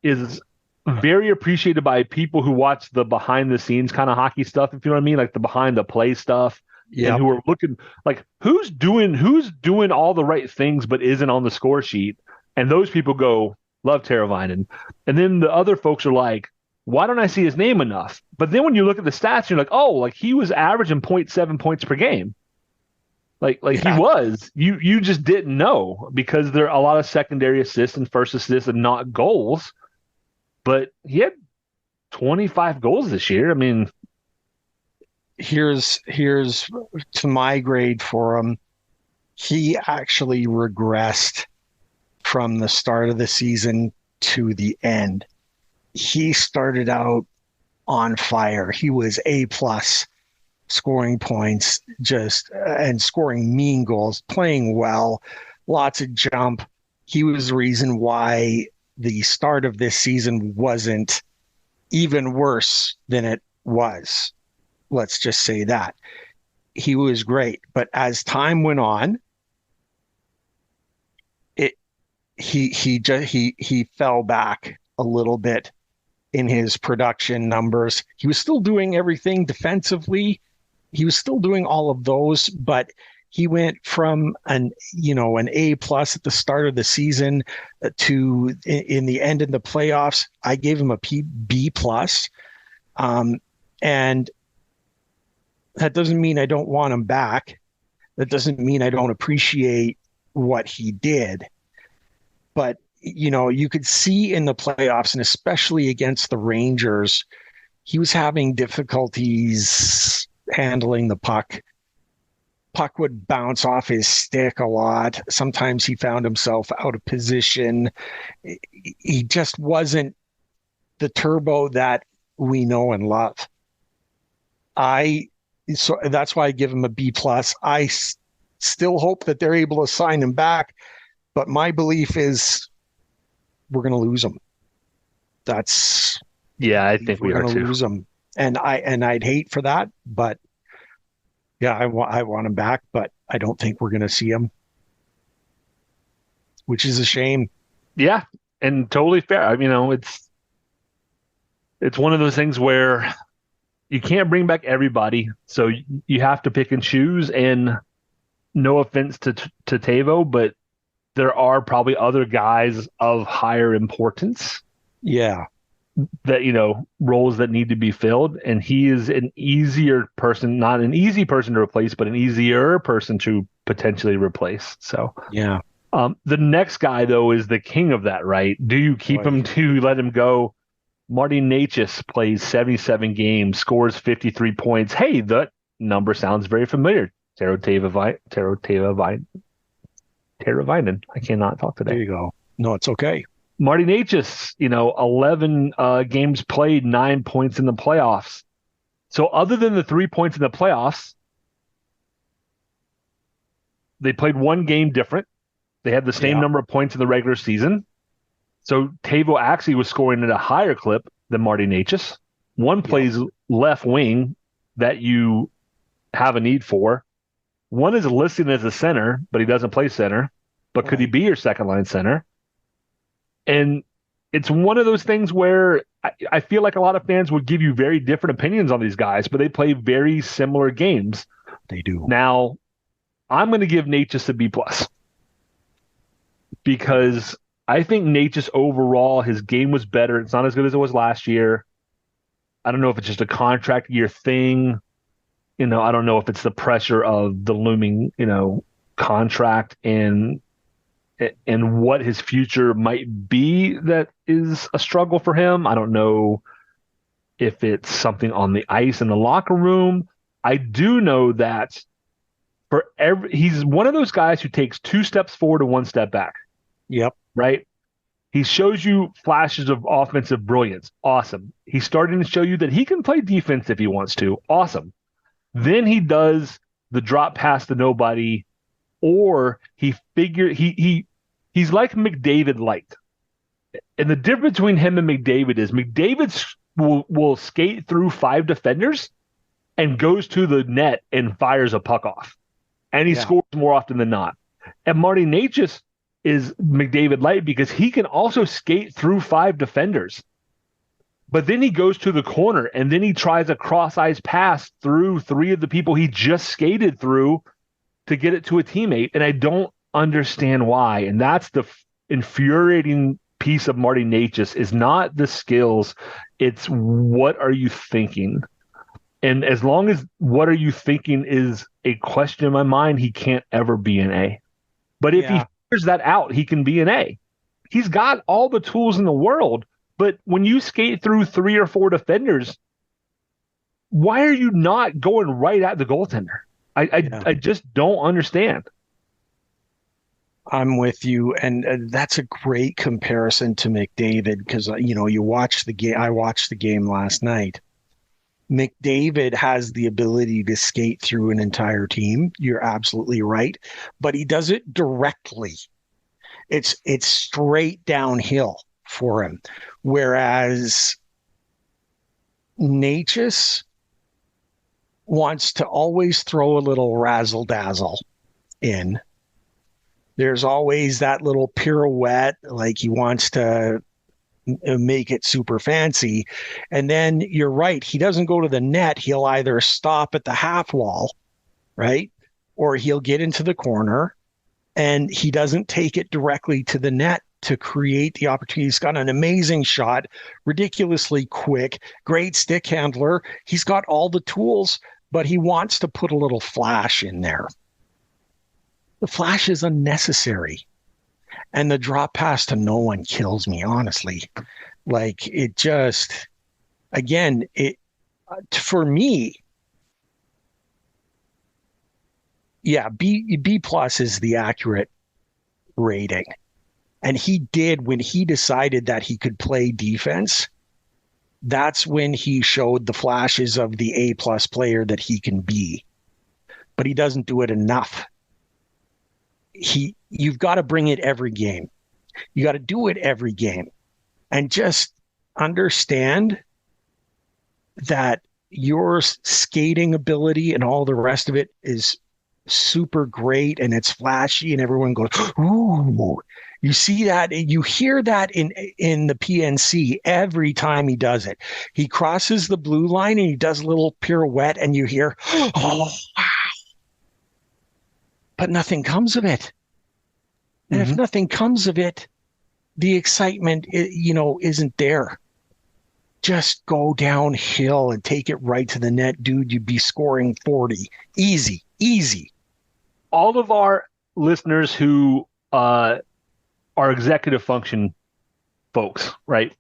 is very appreciated by people who watch the behind the scenes kind of hockey stuff, if you know what I mean, like the behind the play stuff. And who are looking like who's doing all the right things but isn't on the score sheet. And those people go, love Teravainen. And then the other folks are like, why don't I see his name enough? But then when you look at the stats, you're like, oh, like he was averaging 0.7 points per game. He was. You just didn't know because there are a lot of secondary assists and first assists and not goals. But he had 25 goals this year. I mean, here's to my grade for him. He actually regressed from the start of the season to the end. He started out on fire. He was A+, scoring points, and scoring mean goals, playing well, lots of jump. He was the reason why the start of this season wasn't even worse than it was. Let's just say that. He was great. But as time went on, he fell back a little bit in his production numbers. He was still doing everything defensively. He was still doing all of those, but he went from an A+ at the start of the season to in the end in the playoffs. I gave him a B+. And that doesn't mean I don't want him back. That doesn't mean I don't appreciate what he did. But, you could see in the playoffs, and especially against the Rangers, he was having difficulties handling the puck. Puck would bounce off his stick a lot. Sometimes he found himself out of position. He just wasn't the turbo that we know and love. So that's why I give him a B+. I still hope that they're able to sign him back, but my belief is we're going to lose him. I think we're going to lose him, and I'd hate for that, but yeah, I want him back, but I don't think we're going to see him, which is a shame. Yeah, and totally fair. I mean, it's one of those things where you can't bring back everybody, so you have to pick and choose. And no offense to Teuvo, but there are probably other guys of higher importance. Yeah. That, roles that need to be filled. And he is an easier person, not an easy person to replace, but an easier person to potentially replace. So, yeah. The next guy, though, is the king of that, right? Do you keep him? Do you let him go? Marty Necas plays 77 games, scores 53 points. Hey, that number sounds very familiar. Teravainen. I cannot talk today. There you go. No, it's okay. Marty Necas, 11 games played, 9 points in the playoffs. So other than the 3 points in the playoffs, they played one game different. They had the same number of points in the regular season. So Teuvo actually was scoring at a higher clip than Marty Necas. One plays left wing that you have a need for. One is listed as a center, but he doesn't play center. But could he be your second line center? And it's one of those things where I feel like a lot of fans would give you very different opinions on these guys, but they play very similar games. They do. Now, I'm going to give Necas a B+. Because I think Necas overall, his game was better. It's not as good as it was last year. I don't know if it's just a contract year thing. I don't know if it's the pressure of the looming, contract and what his future might be that is a struggle for him. I don't know if it's something on the ice in the locker room. I do know that he's one of those guys who takes 2 steps forward and 1 step back. Yep. Right? He shows you flashes of offensive brilliance. Awesome. He's starting to show you that he can play defense if he wants to. Awesome. Then he does the drop pass to nobody, or he's like McDavid light. And the difference between him and McDavid is McDavid will skate through 5 defenders and goes to the net and fires a puck off. And he scores more often than not. And Marty Necas is McDavid light because he can also skate through 5 defenders. But then he goes to the corner and then he tries a cross-ice pass through 3 of the people he just skated through to get it to a teammate. And I don't understand why. And that's the infuriating piece of Marty Necas, is not the skills. It's what are you thinking? And as long as what are you thinking is a question in my mind, he can't ever be an A. But if he figures that out, he can be an A. He's got all the tools in the world. But when you skate through 3 or 4 defenders, why are you not going right at the goaltender? I just don't understand. I'm with you, and that's a great comparison to McDavid because you watch the game. I watched the game last night. McDavid has the ability to skate through an entire team. You're absolutely right, but he does it directly. It's straight downhill for him, whereas Necas wants to always throw a little razzle dazzle in. There's always that little pirouette, like he wants to make it super fancy. And then you're right, he doesn't go to the net. He'll either stop at the half wall, right? Or he'll get into the corner, and he doesn't take it directly to the net to create the opportunity. He's got an amazing shot, ridiculously quick, great stick handler. He's got all the tools, but he wants to put a little flash in there. The flash is unnecessary. And the drop pass to no one kills me, honestly. Like, it just, again, for me, B plus is the accurate rating. And he did, when he decided that he could play defense, that's when he showed the flashes of the A plus player that he can be. But he doesn't do it enough. You've got to bring it every game. You got to do it every game, and just understand that your skating ability and all the rest of it is super great, and it's flashy, and everyone goes, "Ooh!" You see that, you hear that in the PNC every time he does it. He crosses the blue line and he does a little pirouette, and you hear, "Oh, wow!" But nothing comes of it. And if nothing comes of it, the excitement, isn't there. Just go downhill and take it right to the net, dude. You'd be scoring 40. Easy. All of our listeners who are executive function folks, right?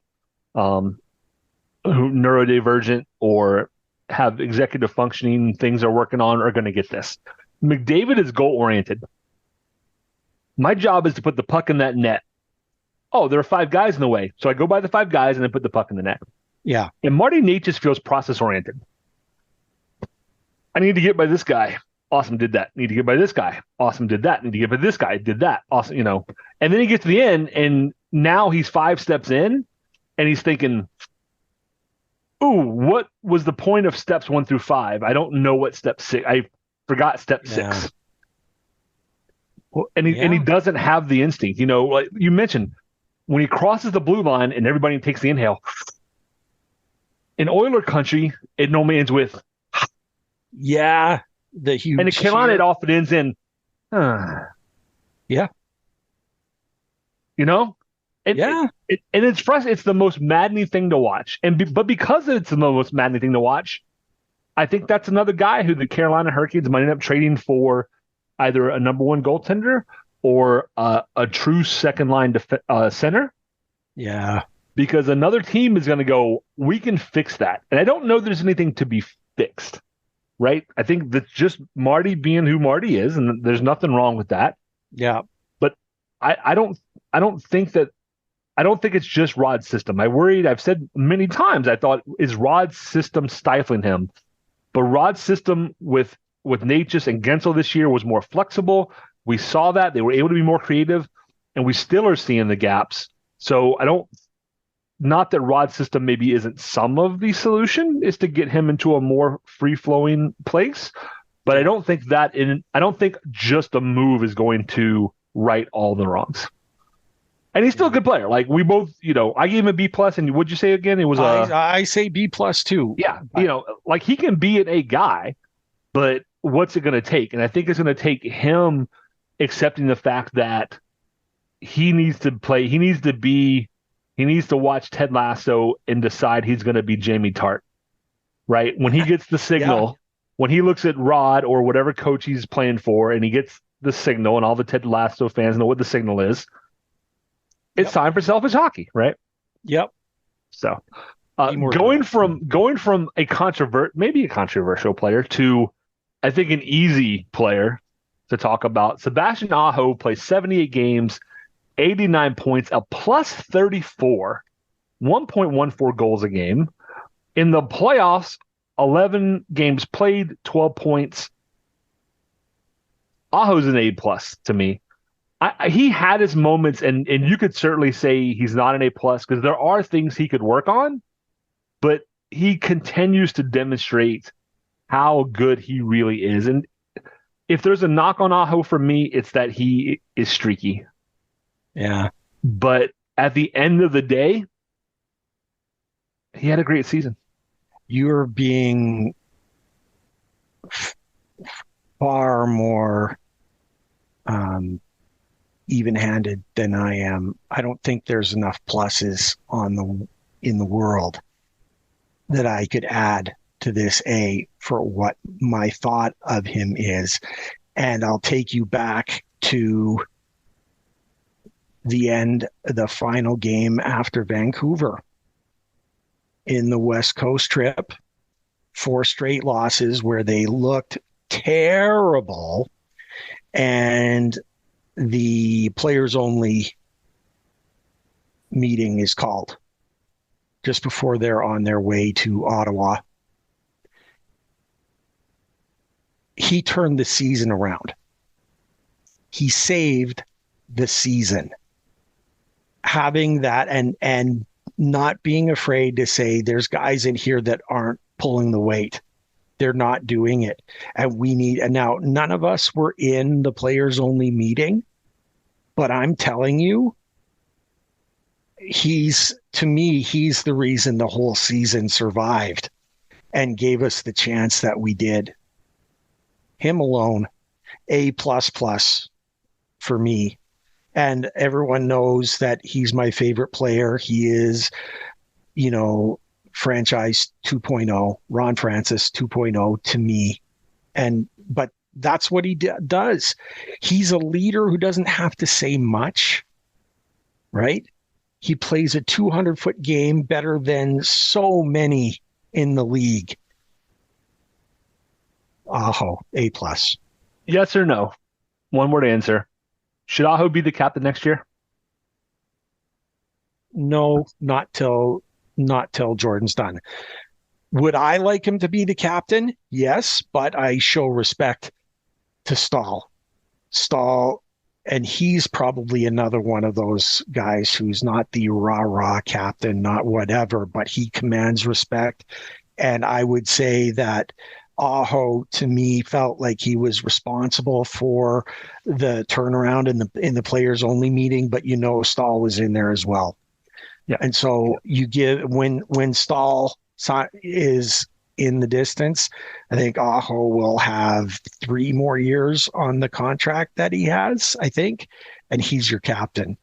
who neurodivergent or have executive functioning things they're working on are going to get this. McDavid is goal oriented. My job is to put the puck in that net. Oh, there are 5 guys in the way. So I go by the 5 guys and then put the puck in the net. Yeah. And Marty Nate just feels process oriented. I need to get by this guy. Awesome, did that. Need to get by this guy. Awesome, did that. Need to get by this guy. Did that. Awesome, And then he gets to the end, and now he's 5 steps in, and he's thinking, ooh, what was the point of steps 1 through 5? I don't know what step 6. I forgot step 6. Well, and he doesn't have the instinct. Like you mentioned, when he crosses the blue line and everybody takes the inhale, in Oiler country, it normally ends with, yeah, the huge. And in Carolina, it often ends in, yeah. And it's frustrating. It's the most maddening thing to watch. But because it's the most maddening thing to watch, I think that's another guy who the Carolina Hurricanes might end up trading for either a number 1 goaltender or a true second line center. Yeah. Because another team is going to go, we can fix that. And I don't know there's anything to be fixed, right? I think that's just Marty being who Marty is, and there's nothing wrong with that. Yeah. But I don't think it's just Rod's system. I've said many times, I thought, is Rod's system stifling him? But Rod's system with Natchez and Gensel this year was more flexible. We saw that. They were able to be more creative, and we still are seeing the gaps. So not that Rod's system maybe isn't some of the solution, is to get him into a more free-flowing place. But I don't think just a move is going to right all the wrongs. And he's still a good player. Like we both, I gave him a B+, and what'd you say again? It was I say B+ too. Yeah, like he can be an A guy, but what's it going to take? And I think it's going to take him accepting the fact that he needs to play. He needs to watch Ted Lasso and decide he's going to be Jamie Tart, right? When he gets the signal, when he looks at Rod or whatever coach he's playing for, and he gets the signal, and all the Ted Lasso fans know what the signal is. It's time for selfish hockey, right? Yep. So, going from maybe a controversial player to, I think, an easy player to talk about. Sebastian Aho plays 78 games, 89 points, a +34, 1.14 goals a game. In the playoffs, 11 games played, 12 points. Aho's an A+ to me. He had his moments, and you could certainly say he's not an A+ because there are things he could work on, but he continues to demonstrate how good he really is. And if there's a knock on Aho for me, it's that he is streaky. Yeah. But at the end of the day, he had a great season. You're being far more even-handed than I am. I don't think there's enough pluses in the world that I could add to this A for what my thought of him is. And I'll take you back to the final game after Vancouver in the West Coast trip. 4 straight losses where they looked terrible, and the players only meeting is called just before they're on their way to Ottawa. He turned the season around. He saved the season. Having that and not being afraid to say there's guys in here that aren't pulling the weight. They're not doing it. And now none of us were in the players only meeting, but I'm telling you, he's the reason the whole season survived and gave us the chance that we did. Him alone, A++ for me. And everyone knows that he's my favorite player. He is, franchise 2.0, Ron Francis 2.0 to me. But that's what he does. He's a leader who doesn't have to say much, right? He plays a 200-foot game better than so many in the league. Aho, A+. Yes or no? One word answer. Should Aho be the captain next year? No, not till Jordan's done. Would I like him to be the captain? Yes, but I show respect to Staal. And he's probably another one of those guys who's not the rah-rah captain, not whatever, but he commands respect. And I would say that Aho, to me, felt like he was responsible for the turnaround in the players only meeting, but Staal was in there as well. Yeah. And so you give when Staal is in the distance, I think Aho will have 3 more years on the contract that he has, I think, and he's your captain.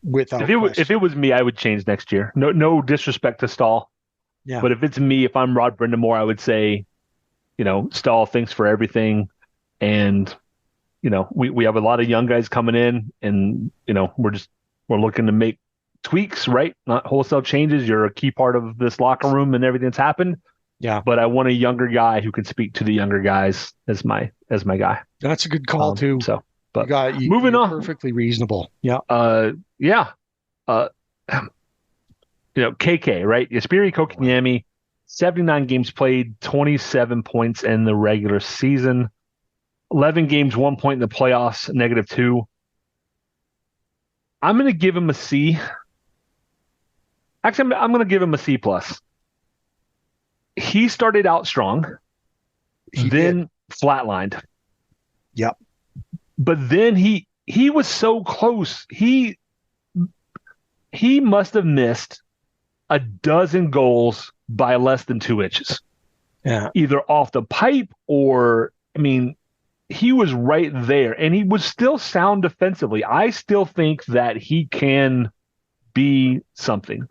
Without if it was me, I would change next year. No disrespect to Staal. Yeah. But if it's me, if I'm Rod Brindamore, I would say, Staal, thanks for everything. And, we have a lot of young guys coming in, and, we're looking to make tweaks, right? Not wholesale changes. You're a key part of this locker room and everything that's happened. Yeah. But I want a younger guy who can speak to the younger guys as my guy. That's a good call too. So, but moving on, perfectly reasonable. Yeah. Yeah. KK, right? Jesperi Kotkaniemi, 79 games played, 27 points in the regular season, 11 games, 1 point in the playoffs, -2. I'm going to give him a C. Actually, I'm going to give him a C+. He started out strong, then flatlined. Yep. But then he was so close. He must have missed a dozen goals by less than 2 inches. Yeah. Either off the pipe or, he was right there, and he was still sound defensively. I still think that he can be something.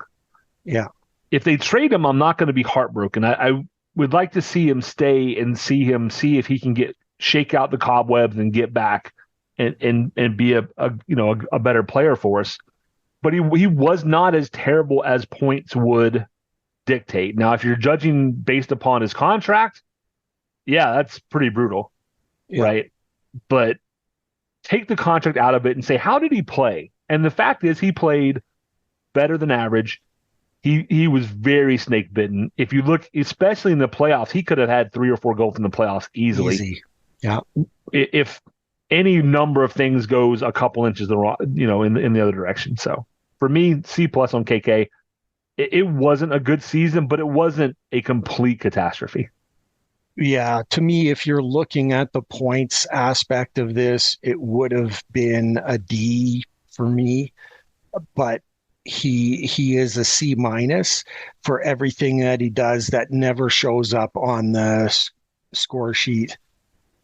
Yeah. If they trade him, I'm not going to be heartbroken. I would like to see him stay and see if he can shake out the cobwebs and get back and be a better player for us. But he was not as terrible as points would dictate. Now, if you're judging based upon his contract, yeah, that's pretty brutal, right? But take the contract out of it and say, how did he play? And the fact is, he played better than average. He was very snake bitten. If you look, especially in the playoffs, he could have had 3 or 4 goals in the playoffs easily. Easy. Yeah. If any number of things goes a couple inches the wrong, in the other direction. So for me, C+ on KK. It wasn't a good season, but it wasn't a complete catastrophe. Yeah, to me, if you're looking at the points aspect of this, it would have been a D for me, but he is a C- for everything that he does that never shows up on the score sheet.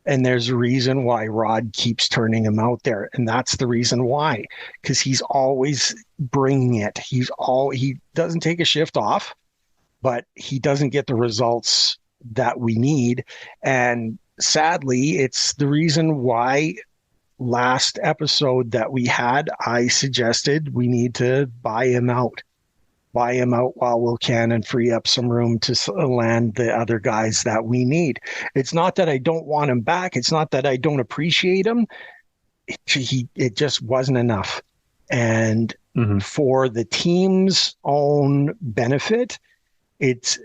And there's a reason why Rod keeps turning him out there. And that's the reason why, because he's always bringing it. He doesn't take a shift off, but he doesn't get the results that we need. And sadly, it's the reason why last episode that we had, I suggested we need to buy him out while we can and free up some room to land the other guys that we need. It's not that I don't want him back. It's not that I don't appreciate him. It just wasn't enough. And for the team's own benefit,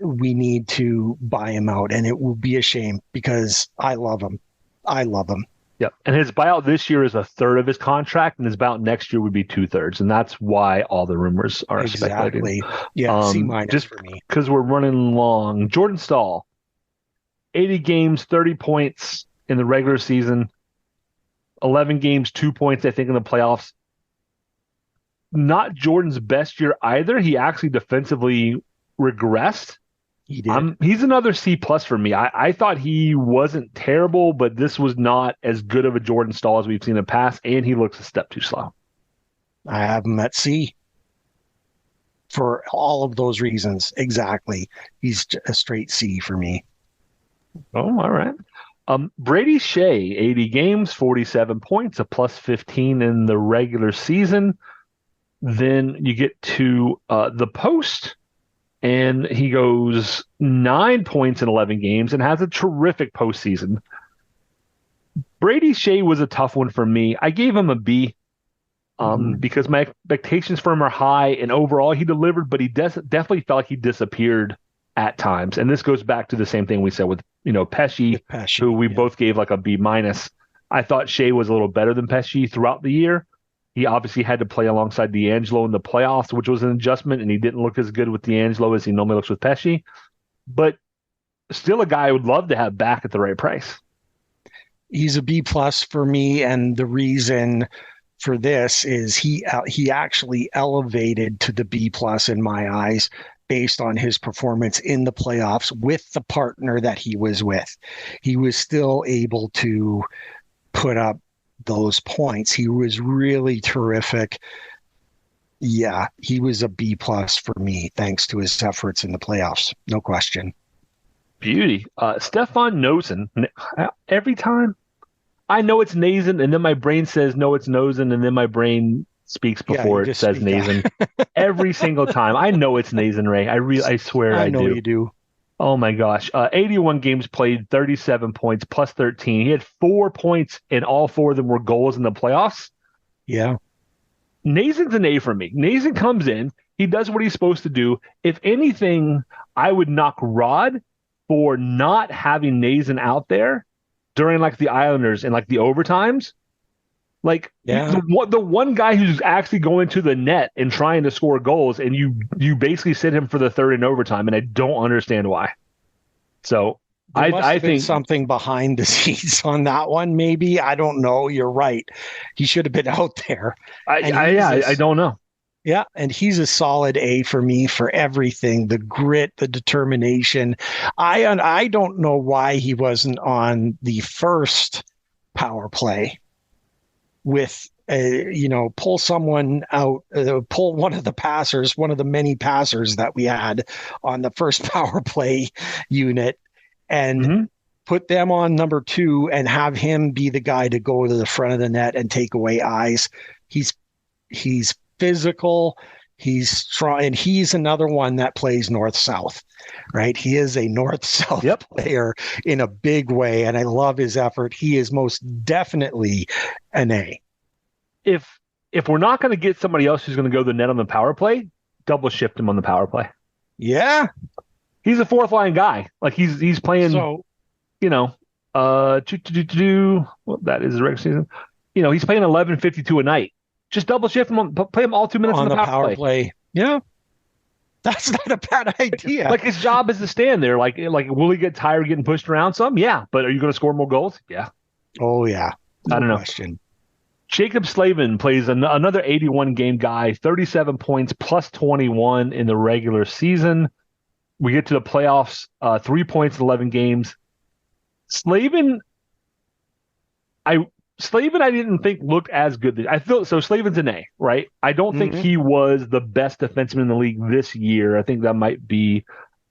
we need to buy him out, and it will be a shame because I love him. Yep. And his buyout this year is 1/3 of his contract, and his buyout next year would be 2/3. And that's why all the rumors are speculating. Yeah, C- just for me. Because we're running long. Jordan Staal, 80 games, 30 points in the regular season, 11 games, 2 points, I think, in the playoffs. Not Jordan's best year either. He actually defensively regressed. He did. He's another C+ for me. I thought he wasn't terrible, but this was not as good of a Jordan Staal as we've seen in the past, and he looks a step too slow. I have him at C for all of those reasons. Exactly. He's a straight C for me. Oh, all right. Brady Skjei, 80 games, 47 points, a +15 in the regular season. Then you get to the post, and he goes 9 points in 11 games and has a terrific postseason. Brady Shea was a tough one for me. I gave him a B because my expectations for him are high, and overall he delivered, but he definitely felt like he disappeared at times. And this goes back to the same thing we said with Pesci, who we both gave like a B minus. I thought Shea was a little better than Pesci throughout the year. He obviously had to play alongside D'Angelo in the playoffs, which was an adjustment, and he didn't look as good with D'Angelo as he normally looks with Pesci. But still a guy I would love to have back at the right price. He's a B plus for me, and the reason for this is he actually elevated to the B plus in my eyes based on his performance in the playoffs with the partner that he was with. He was still able to put up those points. He was really terrific. Yeah, he was a B plus for me thanks to his efforts in the playoffs. No question. Beauty. Stefan Noesen. Every time I know it's Nazen, and then my brain says no, it's Noesen, and then my brain speaks before it says Nazen. Every single time. I know it's Nazen, Ray. I swear I do. I know you do. Oh my gosh. 81 games played, 37 points, plus 13. He had 4 points, and all 4 of them were goals in the playoffs. Yeah. Nazen's an A for me. Nazen comes in. He does what he's supposed to do. If anything, I would knock Rod for not having Nazen out there during like the Islanders and like the overtimes. Like the one guy who's actually going to the net and trying to score goals, and you basically sit him for the third in overtime, and I don't understand why. So I think something behind the scenes on that one. Maybe, I don't know. You're right. He should have been out there. I don't know. Yeah, and he's a solid A for me for everything, the grit, the determination. I don't know why he wasn't on the first power play with, pull someone out, pull one of the passers, one of the many passers that we had on the first power play unit, and put them on number 2 and have him be the guy to go to the front of the net and take away eyes. He's physical, he's strong, and he's another one that plays north-south, right? He is a north-south player in a big way, and I love his effort. He is most definitely an A. If we're not going to get somebody else who's going to go to the net on the power play, double shift him on the power play. Yeah. He's a fourth line guy. Like he's playing, that is the regular season. He's playing 11.52 a night. Just double shift him, play him all 2 minutes on the power play. Yeah. That's not a bad idea. Like his job is to stand there. Like will he get tired getting pushed around some? Yeah. But are you going to score more goals? Yeah. Oh yeah. I don't know. Question. Jacob Slavin plays another 81-game guy, 37 points, plus 21 in the regular season. We get to the playoffs, 3 points in 11 games. Slavin, I didn't think looked as good. I feel so. Slavin's an A, right? I don't think he was the best defenseman in the league this year. I think that might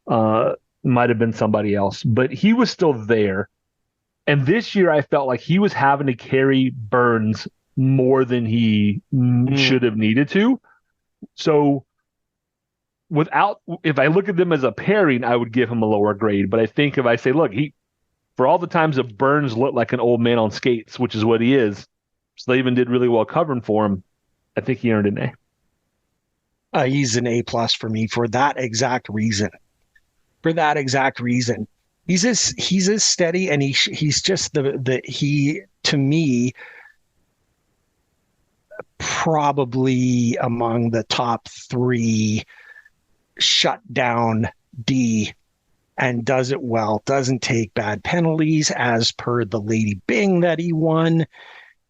have been somebody else, but he was still there. And this year, I felt like he was having to carry Burns more than he should have needed to. So if I look at them as a pairing, I would give him a lower grade. But I think if I say, look, for all the times that Burns looked like an old man on skates, which is what he is, Slavin did really well covering for him. I think he earned an A. He's an A plus for me for that exact reason. He's as steady, and he's just to me, probably among the top 3 shutdown D, and does it well. Doesn't take bad penalties as per the Lady Byng that he won.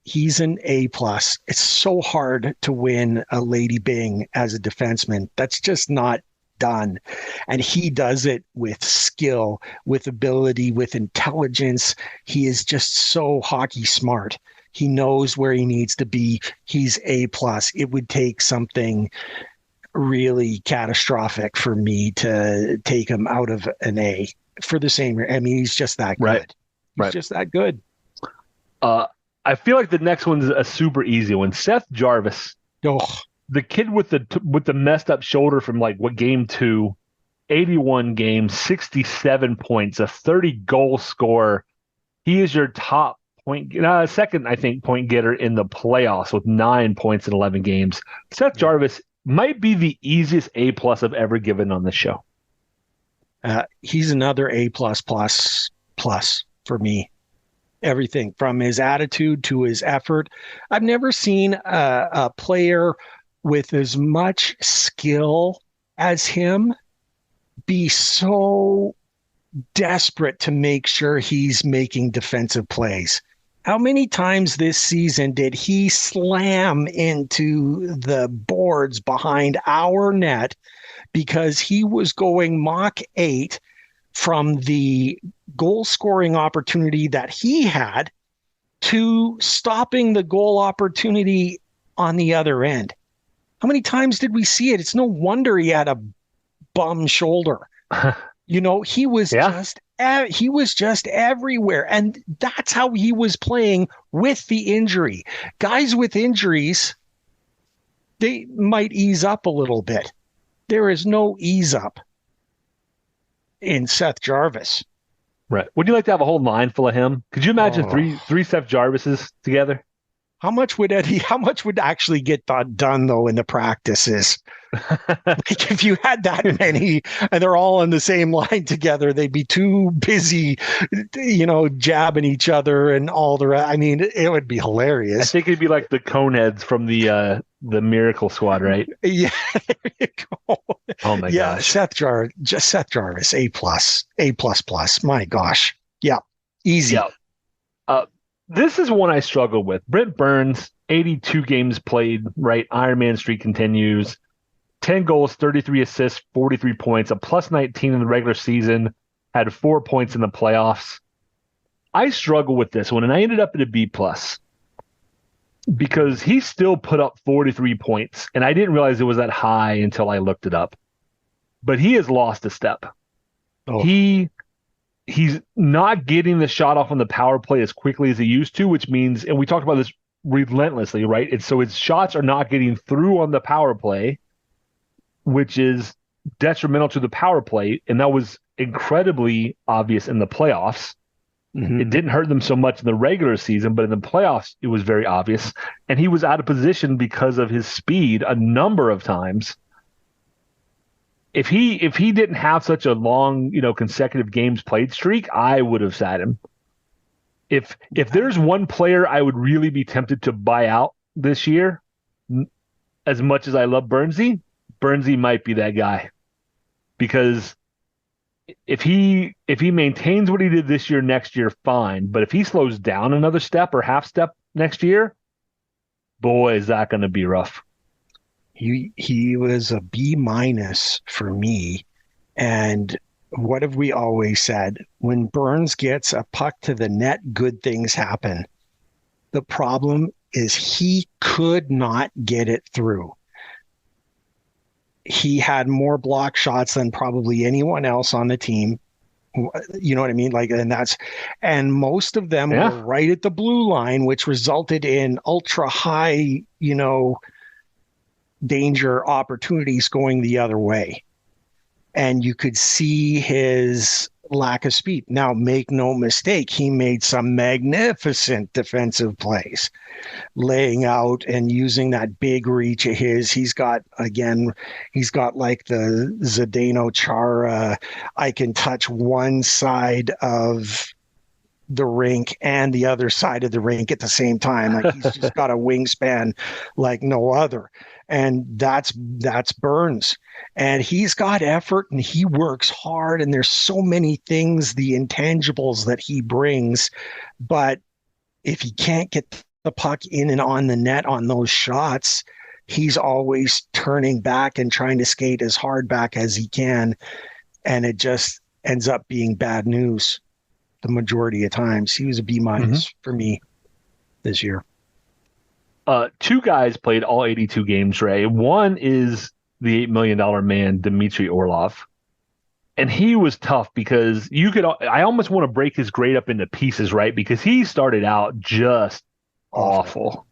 He's an A plus. It's so hard to win a Lady Byng as a defenseman. That's just not done. And he does it with skill, with ability, with intelligence. He is just so hockey smart. He knows where he needs to be. He's A plus. It would take something really catastrophic for me to take him out of an A for the same. I mean, he's just that good. He's just that good. I feel like the next one's a super easy one. Seth Jarvis. Oh, the kid with the messed up shoulder from like what game 2, 81 games, 67 points, a 30 goal scorer. He is your top second, I think, point getter in the playoffs with 9 points in 11 games. Seth Jarvis might be the easiest A+ I've ever given on this show. He's another A++ for me. Everything from his attitude to his effort. I've never seen a player with as much skill as him be so desperate to make sure he's making defensive plays. How many times this season did he slam into the boards behind our net because he was going Mach 8 from the goal scoring opportunity that he had to stopping the goal opportunity on the other end? How many times did we see it? It's no wonder he had a bum shoulder. He was just everywhere. And that's how he was playing with the injury. Guys with injuries, they might ease up a little bit. There is no ease up in Seth Jarvis. Right. Would you like to have a whole line full of him? Could you imagine three Seth Jarvises together? How much would actually get done though in the practices? Like if you had that many and they're all on the same line together, they'd be too busy, jabbing each other and all the rest. I mean, it would be hilarious. I think it'd be like the Coneheads from the Miracle Squad, right? Yeah, there you go. Oh my gosh. Seth Jarvis, A+. My gosh. Yeah. Easy. Yeah. This is one I struggle with. Brent Burns, 82 games played, right? Iron Man streak continues. 10 goals, 33 assists, 43 points, a +19 in the regular season, had 4 points in the playoffs. I struggle with this one, and I ended up at a B+ because he still put up 43 points, and I didn't realize it was that high until I looked it up. But he has lost a step. Oh. He's not getting the shot off on the power play as quickly as he used to, which means, and we talked about this relentlessly, right? So his shots are not getting through on the power play, which is detrimental to the power play. And that was incredibly obvious in the playoffs. Mm-hmm. It didn't hurt them so much in the regular season, but in the playoffs, it was very obvious. And he was out of position because of his speed a number of times. If he didn't have such a long, consecutive games played streak, I would have sat him. If there's one player I would really be tempted to buy out this year, as much as I love Burnsy might be that guy. Because if he maintains what he did this year, next year, fine. But if he slows down another step or half step next year, boy, is that going to be rough. He was a B- for me. And what have we always said? When Burns gets a puck to the net, good things happen. The problem is he could not get it through. He had more block shots than probably anyone else on the team. You know what I mean? And most of them were right at the blue line, which resulted in ultra high, danger opportunities going the other way. And you could see his lack of speed. Now, make no mistake, he made some magnificent defensive plays, laying out and using that big reach of his. He's got like the Zdeno Chara, I can touch one side of the rink and the other side of the rink at the same time. Like he's just got a wingspan like no other. And that's Burns. And he's got effort and he works hard. And there's so many things, the intangibles that he brings. But if he can't get the puck in and on the net on those shots, he's always turning back and trying to skate as hard back as he can. And it just ends up being bad news the majority of times. He was a B- for me this year. Two guys played all 82 games, Ray. One is the $8 million man, Dmitry Orlov. And he was tough because I almost want to break his grade up into pieces, right? Because he started out just awful.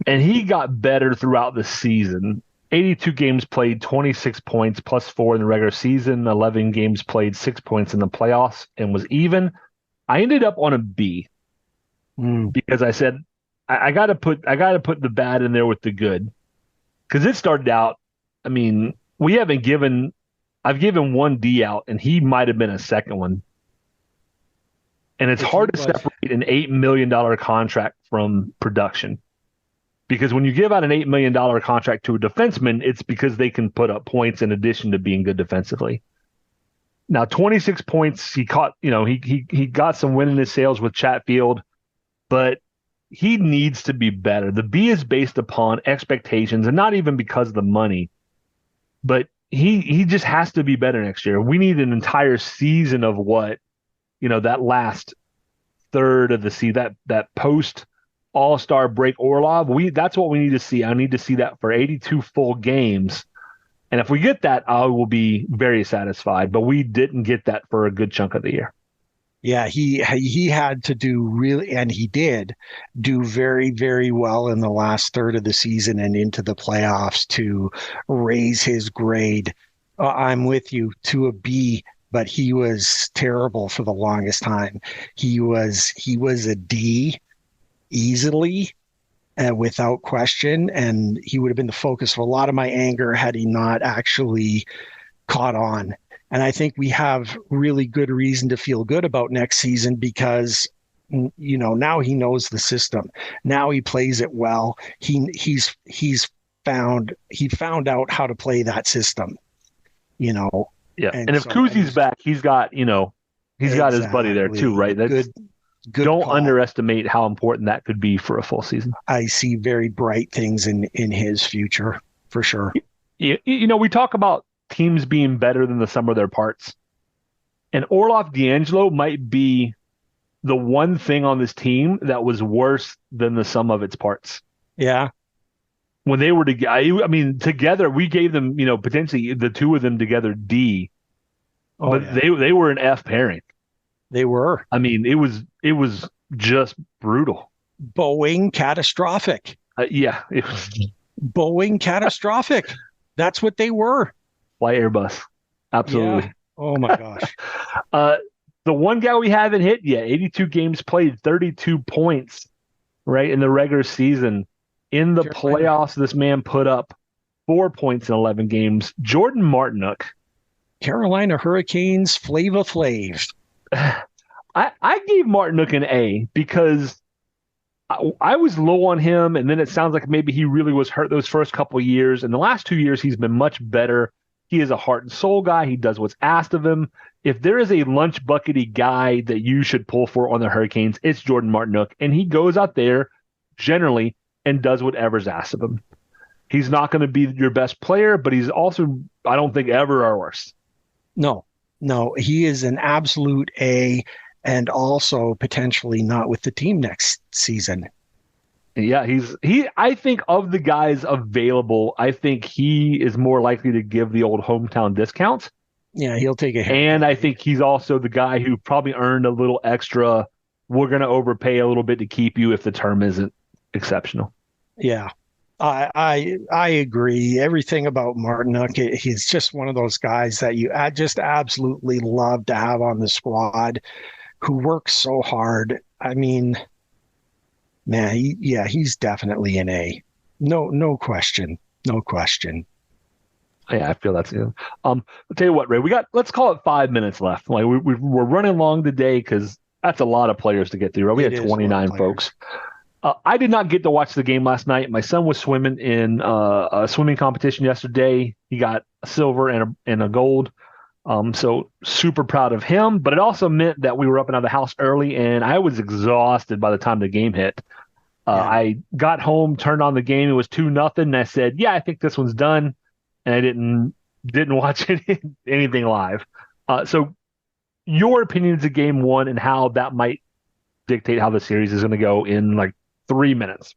And he got better throughout the season. 82 games played, 26 points, +4 in the regular season, 11 games played, 6 points in the playoffs, and was even. I ended up on a B because I said I got to put the bad in there with the good, because it started out. I mean, I've given one D out, and he might have been a second one. And it's hard to separate an $8 million contract from production. Because when you give out an $8 million contract to a defenseman, it's because they can put up points in addition to being good defensively. Now, 26 points, he caught, he got some win in his sales with Chatfield, but he needs to be better. The B is based upon expectations, and not even because of the money, but he just has to be better next year. We need an entire season of that last third of the season, that post All-Star break Orlov. That's what we need to see. I need to see that for 82 full games. And if we get that, I will be very satisfied. But we didn't get that for a good chunk of the year. Yeah, he had to do really, and he did do very, very well in the last third of the season and into the playoffs to raise his grade. I'm with you, to a B, but he was terrible for the longest time. He was a D easily, without question, and he would have been the focus of a lot of my anger had he not actually caught on. And I think we have really good reason to feel good about next season because, now he knows the system. Now he plays it well. He found out how to play that system. Yeah. And if Kuzi's back, he's got got his buddy there too, right? That's good. Don't call. Underestimate how important that could be for a full season. I see very bright things in his future for sure. We talk about teams being better than the sum of their parts. And Orlov D'Angelo might be the one thing on this team that was worse than the sum of its parts. Yeah. When they were together, we gave them, potentially the two of them together D. But yeah. They were an F pairing. They were. I mean, it was just brutal. Boeing catastrophic. Yeah. It was Boeing catastrophic. That's what they were. Fly Airbus. Absolutely. Yeah. Oh my gosh. The one guy we haven't hit yet, 82 games played, 32 points, right, in the regular season. In the playoffs, this man put up 4 points in 11 games. Jordan Martinook. Carolina Hurricanes, Flava Flav. I gave Martinook an A because I was low on him, and then it sounds like maybe he really was hurt those first couple of years. And the last 2 years, he's been much better. He is a heart and soul guy. He does what's asked of him. If there is a lunch buckety guy that you should pull for on the Hurricanes, it's Jordan Martinook. And he goes out there generally and does whatever's asked of him. He's not going to be your best player, but he's also, I don't think, ever our worst. No, he is an absolute A, and also potentially not with the team next season. Yeah, I think of the guys available, I think he is more likely to give the old hometown discount. Yeah, he'll take a hit. And I think he's also the guy who probably earned a little extra. We're going to overpay a little bit to keep you if the term isn't exceptional. Yeah, I agree. Everything about Martinook, he's just one of those guys that I just absolutely love to have on the squad, who works so hard. I mean, man, he's definitely an A. No question. No question. Yeah, I feel that's it. I'll tell you what, Ray, let's call it 5 minutes left. Like we're running long today because that's a lot of players to get through. Right? We had 29 folks. I did not get to watch the game last night. My son was swimming in a swimming competition yesterday. He got a silver and a gold. So super proud of him. But it also meant that we were up and out of the house early, and I was exhausted by the time the game hit. I got home, turned on the game. It was 2-0, and I said, "Yeah, I think this one's done." And I didn't watch anything live. So your opinions of game one and how that might dictate how the series is going to go in like 3 minutes.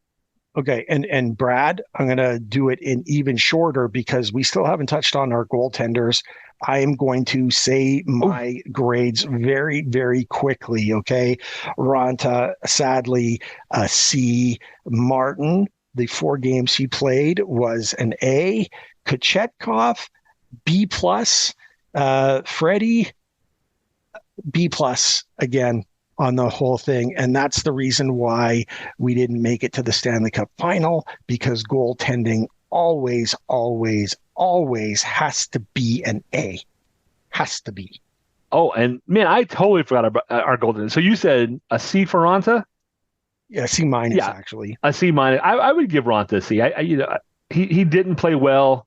Okay, and Brad, I'm going to do it in even shorter because we still haven't touched on our goaltenders. I am going to say my grades very, very quickly, okay? Ranta, sadly, a C. Martin, the 4 games he played was an A. Kochetkov, B+. Freddie, B+ again on the whole thing. And that's the reason why we didn't make it to the Stanley Cup final, because goaltending always, always, always has to be an A. Has to be. Oh, and man, I totally forgot about our goaltending. So you said a C for Ranta? Yeah, C-, actually. A C-. I would give Ranta a C. He didn't play well.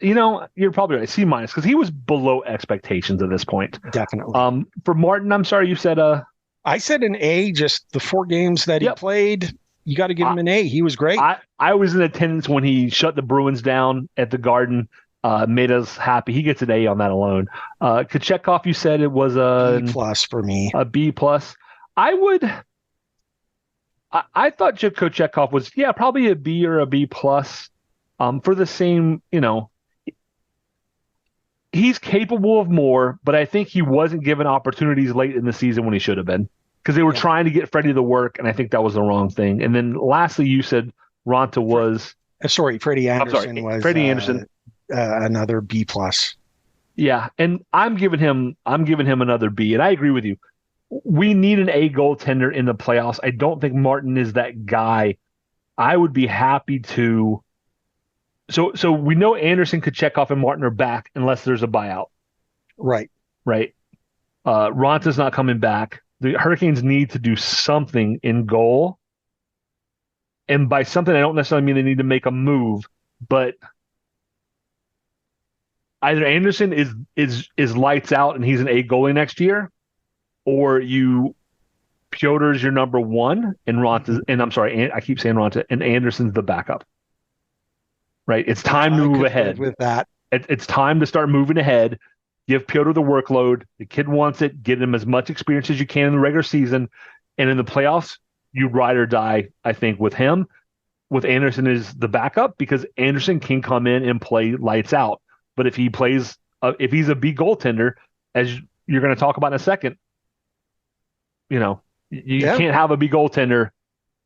You're probably right. C- because he was below expectations at this point. Definitely. For Martin, I'm sorry, you said I said an A. Just the 4 games that he played, you got to give him an A. He was great. I was in attendance when he shut the Bruins down at the Garden. Made us happy. He gets an A on that alone. Kochetkov, you said it was a B+ for me. A B+. I thought Kochetkov was probably a B or a B+. For the same, he's capable of more, but I think he wasn't given opportunities late in the season when he should have been, because they were trying to get Freddie to work, and I think that was the wrong thing. And then lastly, you said Ranta was Freddie Anderson was Freddie Anderson, another B+. Yeah, and I'm giving him another B, and I agree with you. We need an A goaltender in the playoffs. I don't think Martin is that guy. I would be happy to. So we know Anderson, Kochetkov, and Martin are back unless there's a buyout. Right. Ranta's not coming back. The Hurricanes need to do something in goal. And by something, I don't necessarily mean they need to make a move, but either Anderson is lights out and he's an A goalie next year, or Piotr's your number 1 and Ranta's, and I'm sorry, I keep saying Ranta, and Anderson's the backup. Right? It's time to move ahead. With that. It's time to start moving ahead. Give Piotr the workload. The kid wants it. Get him as much experience as you can in the regular season. And in the playoffs, you ride or die, I think, with him. With Anderson as the backup, because Anderson can come in and play lights out. But if he plays, if he's a B goaltender, as you're going to talk about in a second, you can't have a B goaltender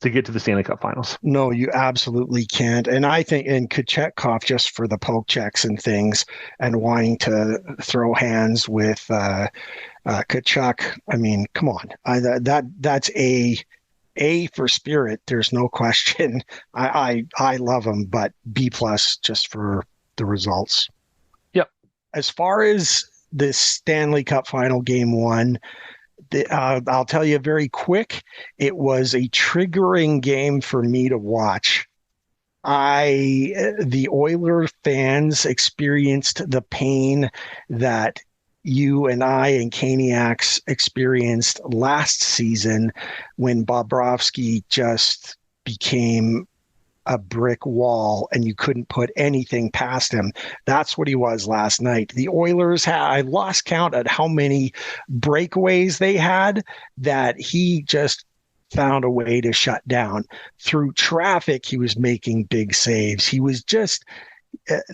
to get to the Stanley Cup Finals. No, you absolutely can't. And I think in Kochetkov, just for the poke checks and things and wanting to throw hands with Tkachuk, I mean, come on. That's A for spirit. There's no question. I love him, but B+ just for the results. Yep. As far as the Stanley Cup Final Game 1, I'll tell you very quick, it was a triggering game for me to watch. The Oilers fans experienced the pain that you and I and Caniacs experienced last season when Bobrovsky just became a brick wall and you couldn't put anything past him. That's what he was last night. The Oilers I lost count at how many breakaways they had that he just found a way to shut down. Through traffic, he was making big saves. He was just,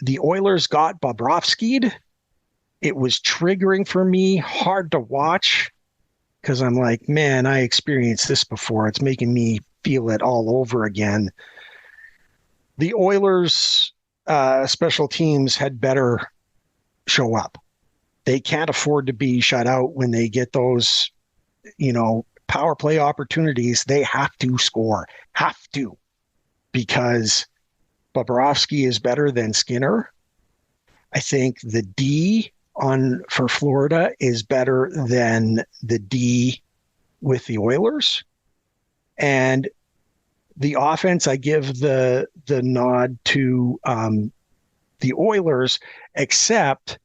the Oilers got Bobrovski'd. It was triggering for me, hard to watch, because I'm like, man, I experienced this before. It's making me feel it all over again. The Oilers special teams had better show up. They can't afford to be shut out when they get those, power play opportunities. They have to score, because Bobrovsky is better than Skinner. I think the D for Florida is better than the D with the Oilers. And the offense, I give the nod to the Oilers, except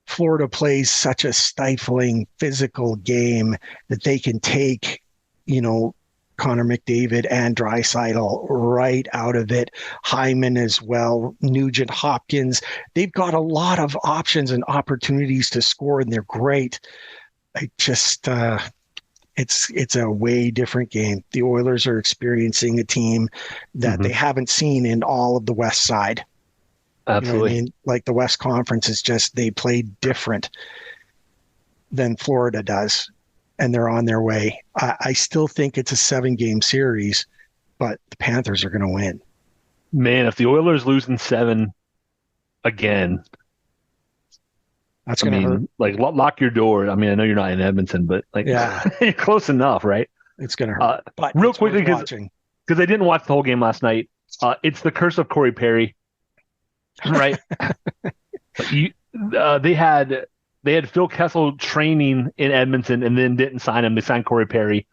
Florida plays such a stifling physical game that they can take, Connor McDavid and Draisaitl right out of it. Hyman as well, Nugent Hopkins. They've got a lot of options and opportunities to score, and they're great. I just it's a way different game. The Oilers are experiencing a team that they haven't seen in all of the West Side. Absolutely. Like the West Conference is just, they play different than Florida does, and they're on their way. I still think it's a 7-game series, but the Panthers are going to win. Man, if the Oilers lose in 7 again, that's going to hurt. Like, lock your door. I mean, I know you're not in Edmonton, but like, you're close enough, right? It's going to hurt. But real quickly, because I didn't watch the whole game last night. It's the curse of Corey Perry, right? They had Phil Kessel training in Edmonton and then didn't sign him. They signed Corey Perry.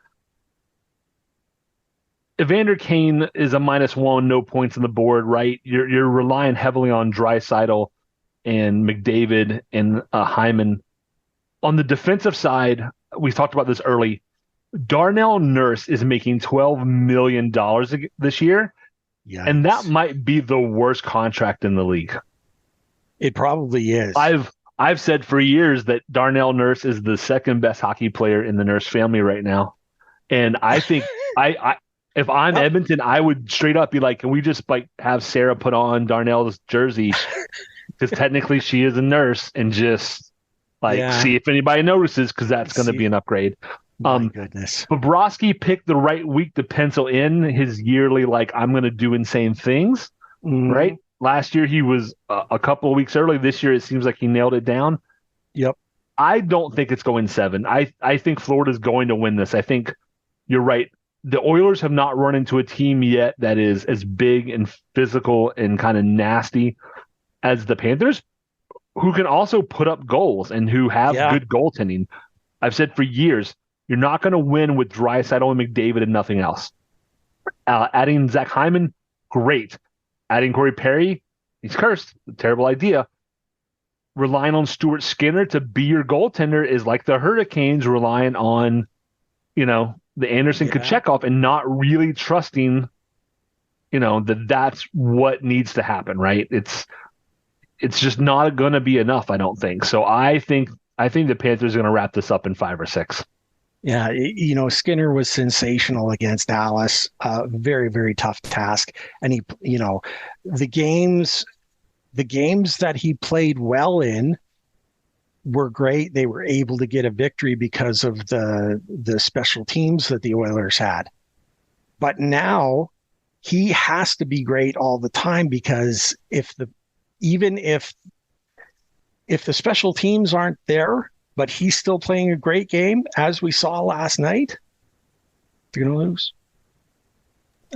Evander Kane is a -1, no points on the board, right? You're relying heavily on Draisaitl and McDavid and Hyman. On the defensive side, we talked about this early. Darnell Nurse is making $12 million this year, and that might be the worst contract in the league. It probably is. I've said for years that Darnell Nurse is the second best hockey player in the Nurse family right now, and I think if I'm Edmonton, I would straight up be like, can we just like have Sarah put on Darnell's jersey because technically she is a nurse and just see if anybody notices because that's going to be an upgrade. My goodness. Bobrovsky picked the right week to pencil in his yearly I'm going to do insane things, right? Last year he was a couple of weeks early. This year it seems like he nailed it down. Yep. I don't think it's going 7. I think Florida's going to win this. I think you're right. The Oilers have not run into a team yet that is as big and physical and kind of nasty as the Panthers, who can also put up goals and who have good goaltending. I've said for years, you're not going to win with Draisaitl and McDavid and nothing else. Adding Zach Hyman, great. Adding Corey Perry, he's cursed. Terrible idea. Relying on Stuart Skinner to be your goaltender is like the Hurricanes relying on, the Anderson Kochetkov and not really trusting, that's what needs to happen, right? It's just not going to be enough, I don't think. So I think the Panthers are going to wrap this up in 5 or 6. Yeah, Skinner was sensational against Dallas. Very, very tough task. And the games that he played well in were great. They were able to get a victory because of the special teams that the Oilers had. But now he has to be great all the time because even if the special teams aren't there, but he's still playing a great game, as we saw last night, they're going to lose.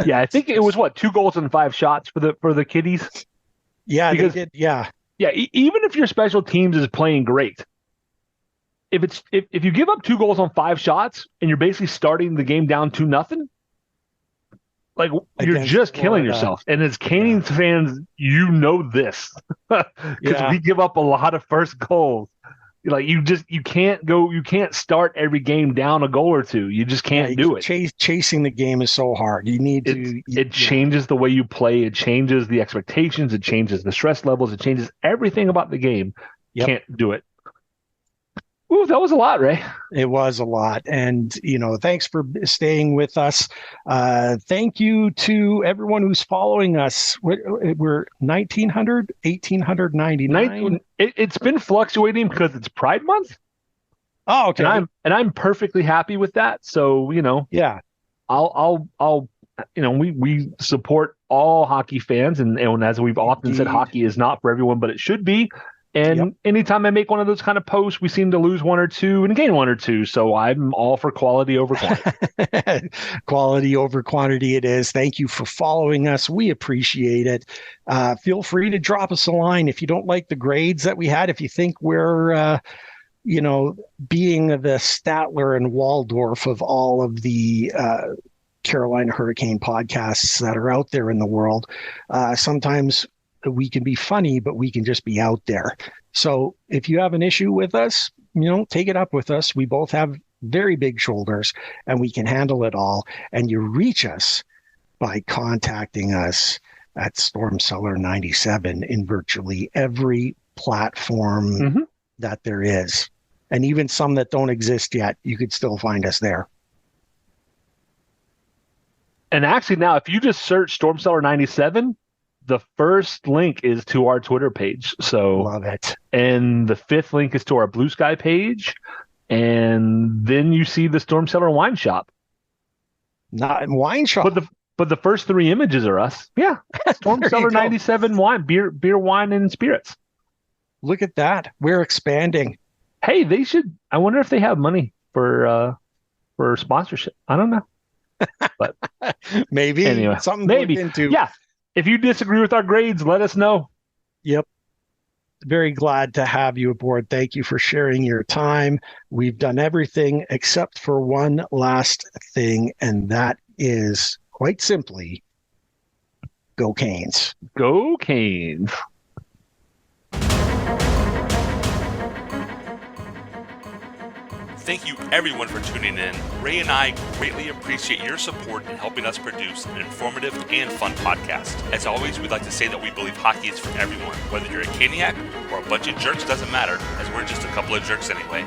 Yeah, I think it was 2 goals and 5 shots for the Kitties. Yeah, they did. Yeah. Yeah, even if your special teams is playing great, if you give up 2 goals on 5 shots and you're basically starting the game down 2-0, you're just killing yourself. And as Canadiens fans, this because we give up a lot of first goals. You can't start every game down a goal or 2. You just can't do it. Chasing the game is so hard. You need to. It changes the way you play. It changes the expectations. It changes the stress levels. It changes everything about the game. Yep. Can't do it. Ooh, that was a lot, Ray. It was a lot. And, thanks for staying with us. Thank you to everyone who's following us. We're 1,900, 1,899. It's been fluctuating because it's Pride Month. Oh, okay. And I'm perfectly happy with that. So, yeah, I'll we support all hockey fans. And as we've often said, hockey is not for everyone, but it should be. And anytime I make one of those kind of posts, we seem to lose 1 or 2 and gain 1 or 2. So I'm all for quality over quantity. Quality over quantity it is. Thank you for following us. We appreciate it. Feel free to drop us a line if you don't like the grades that we had. If you think we're, being the Statler and Waldorf of all of the Carolina Hurricane podcasts that are out there in the world, sometimes we can be funny, but we can just be out there. So if you have an issue with us, take it up with us. We both have very big shoulders and we can handle it all. And you reach us by contacting us at Stormcellar97 in virtually every platform that there is. And even some that don't exist yet, you could still find us there. And actually now, if you just search Stormcellar97, the first link is to our Twitter page. So love it. And the 5th link is to our Blue Sky page. And then you see the Storm Cellar Wine Shop. Not wine shop. But the first 3 images are us. Yeah. Storm Cellar 97 wine, beer, wine, and spirits. Look at that. We're expanding. Hey, they should. I wonder if they have money for sponsorship. I don't know. But maybe. Anyway, something maybe. to look into. Yeah. If you disagree with our grades, let us know. Yep. Very glad to have you aboard. Thank you for sharing your time. We've done everything except for one last thing, and that is quite simply, go Canes. Go Canes. Thank you everyone for tuning in. Ray and I greatly appreciate your support in helping us produce an informative and fun podcast. As always, we'd like to say that we believe hockey is for everyone. Whether you're a Caniac or a bunch of jerks, doesn't matter, as we're just a couple of jerks anyway.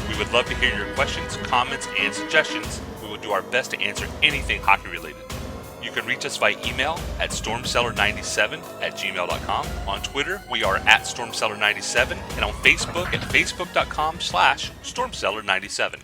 We would love to hear your questions, comments, and suggestions. We will do our best to answer anything hockey related. You can reach us via email at stormcellar97@gmail.com. On Twitter, we are at stormcellar97, and on Facebook at facebook.com/stormcellar97.